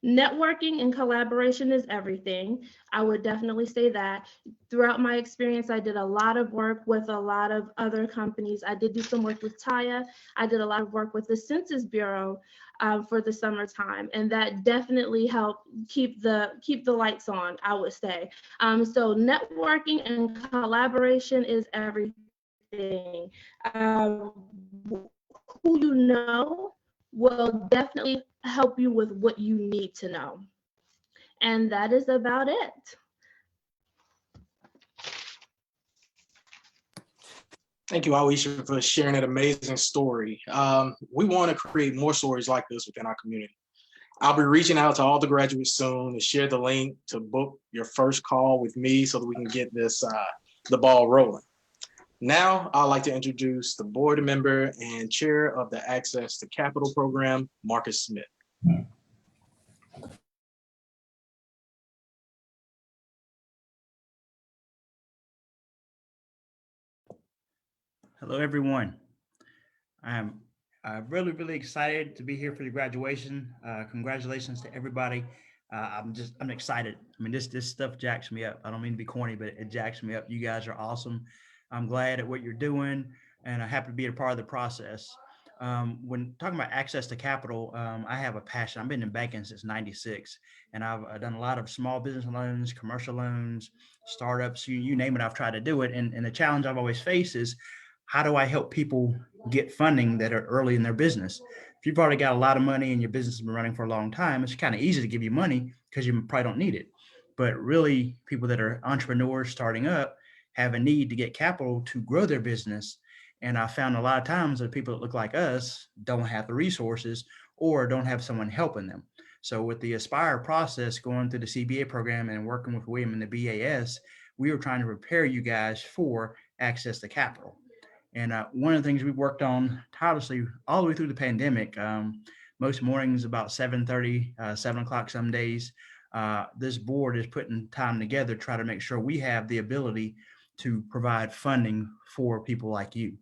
Speaker 4: Networking and collaboration is everything. I would definitely say that. Throughout my experience, I did a lot of work with a lot of other companies. I did do some work with Taya. I did a lot of work with the Census Bureau for the summertime, and that definitely helped keep the lights on, I would say. So networking and collaboration is everything. Who you know will definitely help you with what you need to know. And that is about it.
Speaker 8: Thank you, Aisha, for sharing that amazing story. We want to create more stories like this within our community. I'll be reaching out to all the graduates soon to share the link to book your first call with me so that we can get this the ball rolling. Now, I'd like to introduce the board member and chair of the Access to Capital program, Marcus Smith.
Speaker 6: Hello, everyone. I'm really excited to be here for the graduation. Congratulations to everybody. I'm excited. I mean, this stuff jacks me up. I don't mean to be corny, but it jacks me up. You guys are awesome. I'm glad at what you're doing, and I'm happy to be a part of the process. When talking about access to capital, I have a passion. I've been in banking since '96, and I've done a lot of small business loans, commercial loans, startups, you name it, I've tried to do it. And the challenge I've always faced is, how do I help people get funding that are early in their business? If you've already got a lot of money and your business has been running for a long time, it's kind of easy to give you money because you probably don't need it. But really, people that are entrepreneurs starting up have a need to get capital to grow their business. And I found a lot of times that people that look like us don't have the resources or don't have someone helping them. So with the Aspire process, going through the CBA program and working with William and the BAS, we were trying to prepare you guys for access to capital. And one of the things we worked on tirelessly all the way through the pandemic, most mornings about 7:30, 7 o'clock some days, this board is putting time together to try to make sure we have the ability to provide funding for people like you.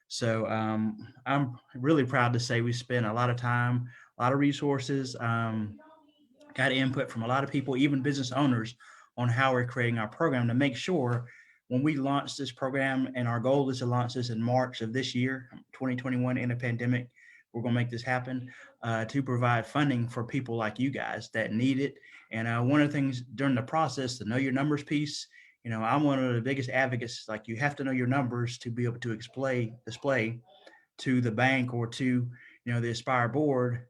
Speaker 6: So I'm really proud to say we spent a lot of time, a lot of resources, got input from a lot of people, even business owners, on how we're creating our program to make sure when we launch this program, and our goal is to launch this in March of this year, 2021, in a pandemic, we're going to make this happen to provide funding for people like you guys that need it. And one of the things during the process, the know your numbers piece, you know, I'm one of the biggest advocates, like you have to know your numbers to be able to display to the bank or to, you know, the Aspire board,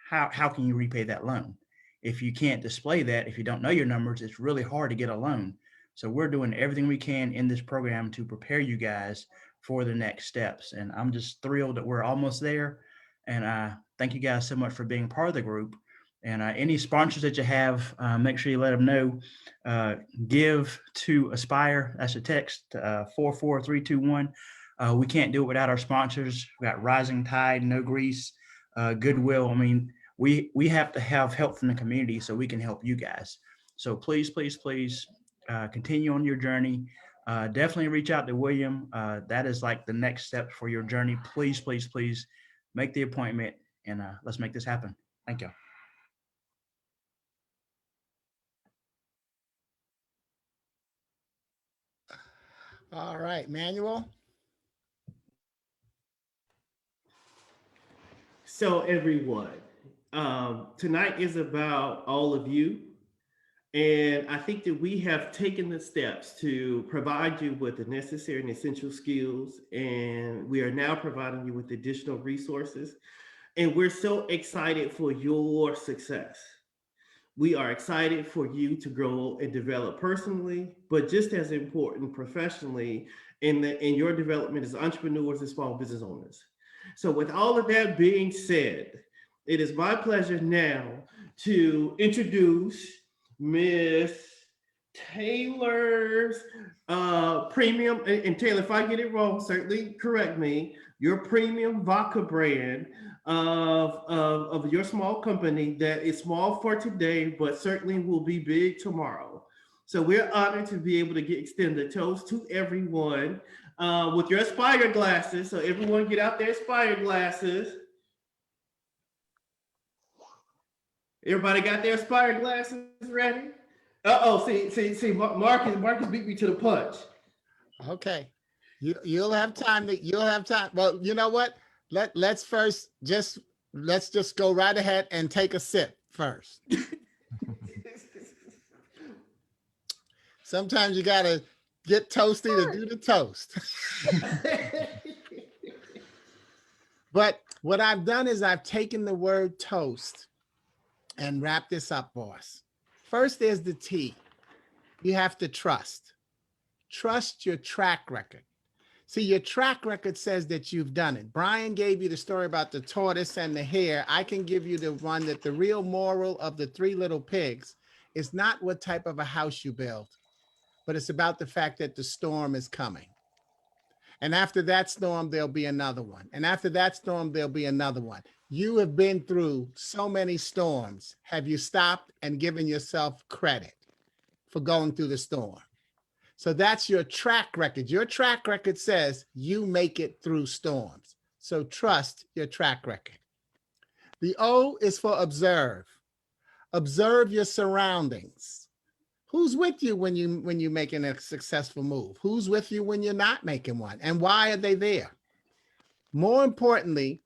Speaker 6: how can you repay that loan? If you can't display that, if you don't know your numbers, it's really hard to get a loan. So we're doing everything we can in this program to prepare you guys for the next steps. And I'm just thrilled that we're almost there. And thank you guys so much for being part of the group. And any sponsors that you have, make sure you let them know. Give to Aspire. That's a text, 44321. We can't do it without our sponsors. We got Rising Tide, No Grease, Goodwill. I mean, we have to have help from the community so we can help you guys. So please, please, please continue on your journey. Definitely reach out to William. That is like the next step for your journey. Please, please, please make the appointment and let's make this happen. Thank you.
Speaker 17: All right, Manuel.
Speaker 5: So everyone, tonight is about all of you. And I think that we have taken the steps to provide you with the necessary and essential skills. And we are now providing you with additional resources. And we're so excited for your success. We are excited for you to grow and develop personally, but just as important, professionally, in your development as entrepreneurs and small business owners. So with all of that being said, it is my pleasure now to introduce Miss Taylor's premium, and Taylor, if I get it wrong, certainly correct me, your premium vodka brand of your small company that is small for today, but certainly will be big tomorrow. So we're honored to be able to extend the toast to everyone with your Aspire glasses. So everyone get out their Aspire glasses. Everybody got their Aspire glasses ready? Uh-oh, see, Marcus beat me to the punch.
Speaker 17: Okay, you'll have time. Well, you know what? Let's just go right ahead and take a sip first. Sometimes you gotta get toasty to do the toast. But what I've done is I've taken the word toast and wrapped this up, boss. First, there's the T. You have to trust. Trust your track record. See, your track record says that you've done it. Brian gave you the story about the tortoise and the hare. I can give you the one that the real moral of the Three Little Pigs is not what type of a house you build, but it's about the fact that the storm is coming. And after that storm, there'll be another one. And after that storm, there'll be another one. You have been through so many storms. Have you stopped and given yourself credit for going through the storm? So that's your track record. Your track record says you make it through storms. So trust your track record. The O is for observe. Observe your surroundings. Who's with you when you're making a successful move? Who's with you when you're not making one? And why are they there? More importantly,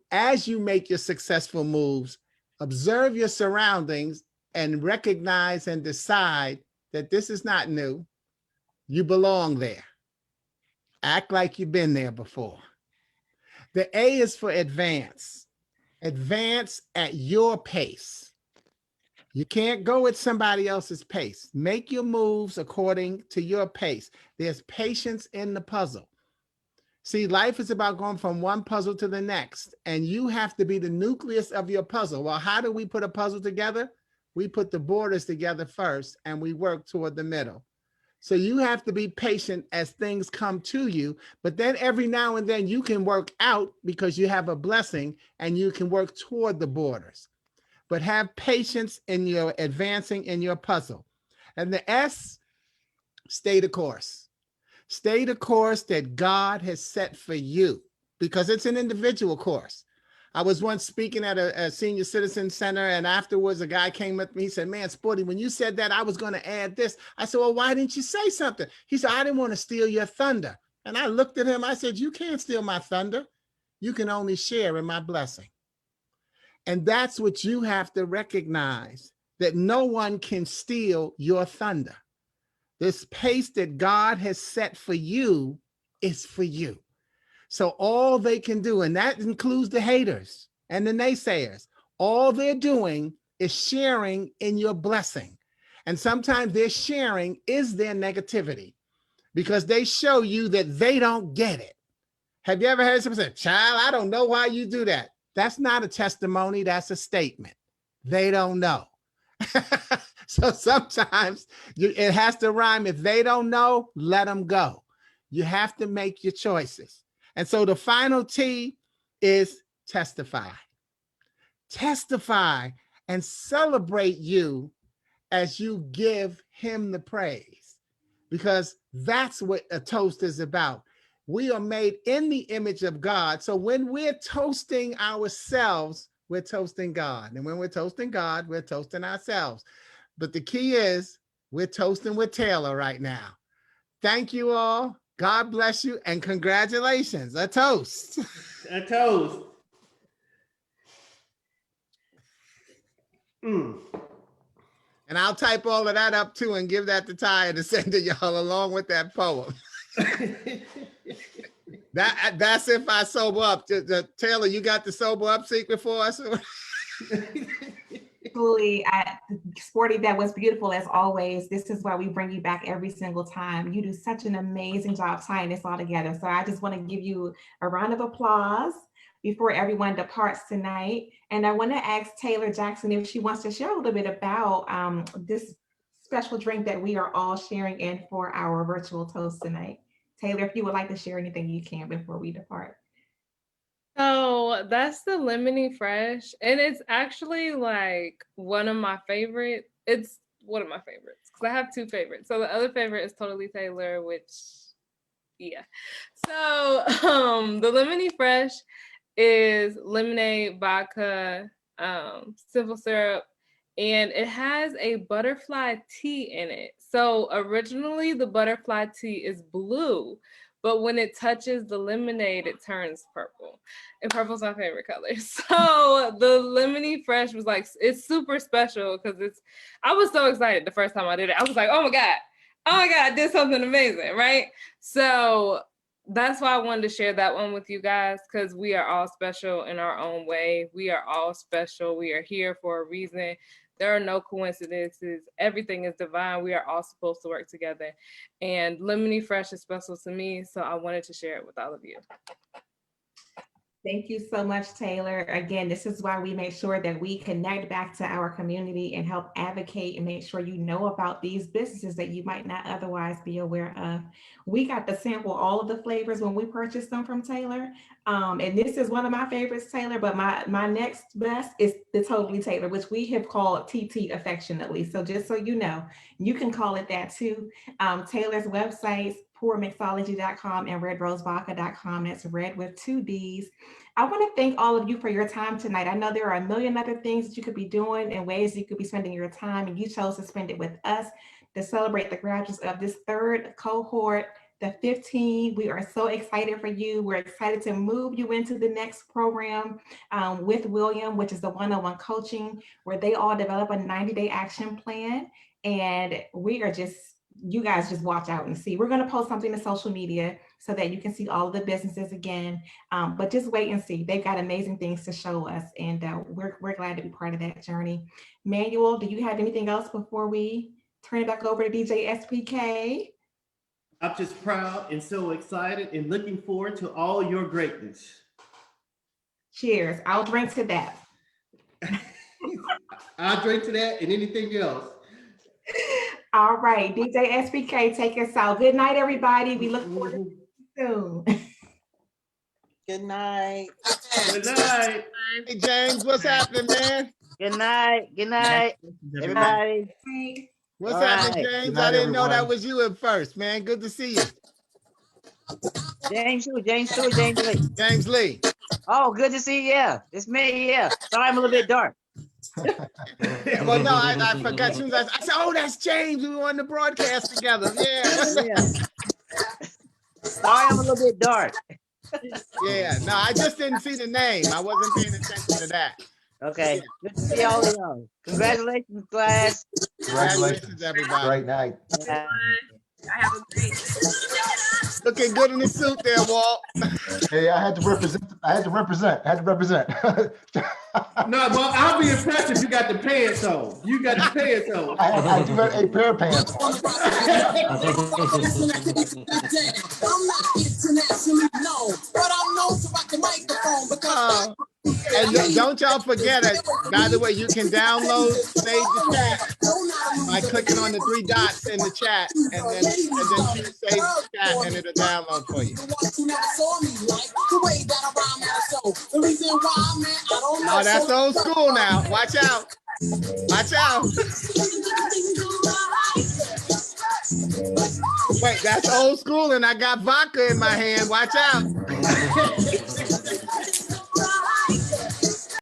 Speaker 17: as you make your successful moves, observe your surroundings and recognize and decide that this is not new. You belong there. Act like you've been there before. The A is for advance. Advance at your pace. You can't go at somebody else's pace. Make your moves according to your pace. There's patience in the puzzle. See, life is about going from one puzzle to the next, and you have to be the nucleus of your puzzle. Well, how do we put a puzzle together? We put the borders together first, and we work toward the middle. So you have to be patient as things come to you, but then every now and then you can work out because you have a blessing and you can work toward the borders. But have patience in your advancing in your puzzle. And the S, stay the course. Stay the course that God has set for you because it's an individual course. I was once speaking at a senior citizen center, and afterwards a guy came up to me. He said, man, Sporty, when you said that, I was going to add this. I said, well, why didn't you say something? He said, I didn't want to steal your thunder. And I looked at him. I said, you can't steal my thunder. You can only share in my blessing. And that's what you have to recognize, that no one can steal your thunder. This pace that God has set for you is for you. So all they can do, and that includes the haters and the naysayers, all they're doing is sharing in your blessing. And sometimes their sharing is their negativity because they show you that they don't get it. Have you ever heard someone say, child, I don't know why you do that? That's not a testimony, that's a statement. They don't know. So sometimes it has to rhyme. If they don't know, let them go. You have to make your choices. And so the final T is testify. Testify and celebrate you as you give him the praise, because that's what a toast is about. We are made in the image of God. So when we're toasting ourselves, we're toasting God. And when we're toasting God, we're toasting ourselves. But the key is we're toasting with Taylor right now. Thank you all. God bless you and congratulations. A toast.
Speaker 5: A toast. Mm.
Speaker 17: And I'll type all of that up too and give that to Ty to send to y'all along with that poem. That's if I sober up. Taylor, you got the sober up secret for us?
Speaker 7: Absolutely. Sporty, that was beautiful as always. This is why we bring you back every single time. You do such an amazing job tying this all together. So I just want to give you a round of applause before everyone departs tonight. And I want to ask Taylor Jackson if she wants to share a little bit about this special drink that we are all sharing in for our virtual toast tonight. Taylor, if you would like to share anything, you can before we depart.
Speaker 10: So that's the Lemony Fresh, and it's actually like one of my favorite. It's one of my favorites because I have two favorites. So the other favorite is Totally Taylor, which, yeah. So the Lemony Fresh is lemonade, vodka, simple syrup, and it has a butterfly tea in it. So originally the butterfly tea is blue, but when it touches the lemonade, it turns purple. And purple's my favorite color. So the Lemony Fresh was like, it's super special because I was so excited the first time I did it. I was like, oh my God, I did something amazing, right? So that's why I wanted to share that one with you guys, because we are all special in our own way. We are all special. We are here for a reason. There are no coincidences. Everything is divine. We are all supposed to work together. And Lemony Fresh is special to me, so I wanted to share it with all of you.
Speaker 7: Thank you so much, Taylor. Again, this is why we make sure that we connect back to our community and help advocate and make sure you know about these businesses that you might not otherwise be aware of. We got to sample all of the flavors when we purchased them from Taylor. And this is one of my favorites, Taylor, but my next best is the Totally Taylor, which we have called TT affectionately. So just so you know, you can call it that too. Taylor's websites, pourmixology.com and redrosevodka.com. That's red with 2 Ds. I want to thank all of you for your time tonight. I know there are a million other things that you could be doing and ways you could be spending your time, and you chose to spend it with us to celebrate the graduates of this third cohort, the 15. We are so excited for you. We're excited to move you into the next program with William, which is the one-on-one coaching, where they all develop a 90-day action plan. And we are just, you guys just watch out and see. We're going to post something to social media so that you can see all of the businesses again, but just wait and see. They've got amazing things to show us, and we're glad to be part of that journey. Manuel, do you have anything else before we turn it back over to DJ SPK?
Speaker 5: I'm just proud and so excited and looking forward to all your greatness.
Speaker 7: Cheers. I'll drink to that.
Speaker 5: I'll drink to that and anything else.
Speaker 7: All right, DJ SPK, take us out. Good night, everybody. We look forward to seeing you soon.
Speaker 2: Good night.
Speaker 5: Good night.
Speaker 17: Hey, James, what's happening, man?
Speaker 12: Good night. Good night, everybody.
Speaker 17: What's
Speaker 12: All
Speaker 17: happening,
Speaker 12: right.
Speaker 17: James?
Speaker 12: Good night,
Speaker 17: I didn't know that
Speaker 12: everyone.
Speaker 17: was you at first, man. Good to see you.
Speaker 12: James Lee.
Speaker 17: James Lee.
Speaker 12: Oh, good to see you. Yeah, it's me. Yeah. Sorry, I'm a little bit dark.
Speaker 17: Well, no, I forgot. As soon as I said, oh, that's James. We were on the broadcast together. Yeah.
Speaker 12: Sorry, I'm a little bit dark.
Speaker 17: Yeah. No, I just didn't see the name. I wasn't paying attention to that.
Speaker 12: Okay. Good to see all of y'all. Congratulations, class.
Speaker 17: Congratulations, everybody.
Speaker 21: Great night.
Speaker 9: I have a great day.
Speaker 17: Looking good in the suit there, Walt.
Speaker 21: Hey, I had to represent.
Speaker 5: No, but I'll be impressed if you got the pants on. You got the pants on.
Speaker 21: I do have a pair of pants.
Speaker 3: I'm not internationally known, but I'm known to rock the microphone because
Speaker 17: And don't y'all forget it. By the way, you can download Save the Chat by clicking on the 3 dots in the chat, and then choose Save the Chat, and it'll download for you. Oh, that's old school now. Watch out. Watch out. Wait, that's old school, and I got vodka in my hand. Watch out.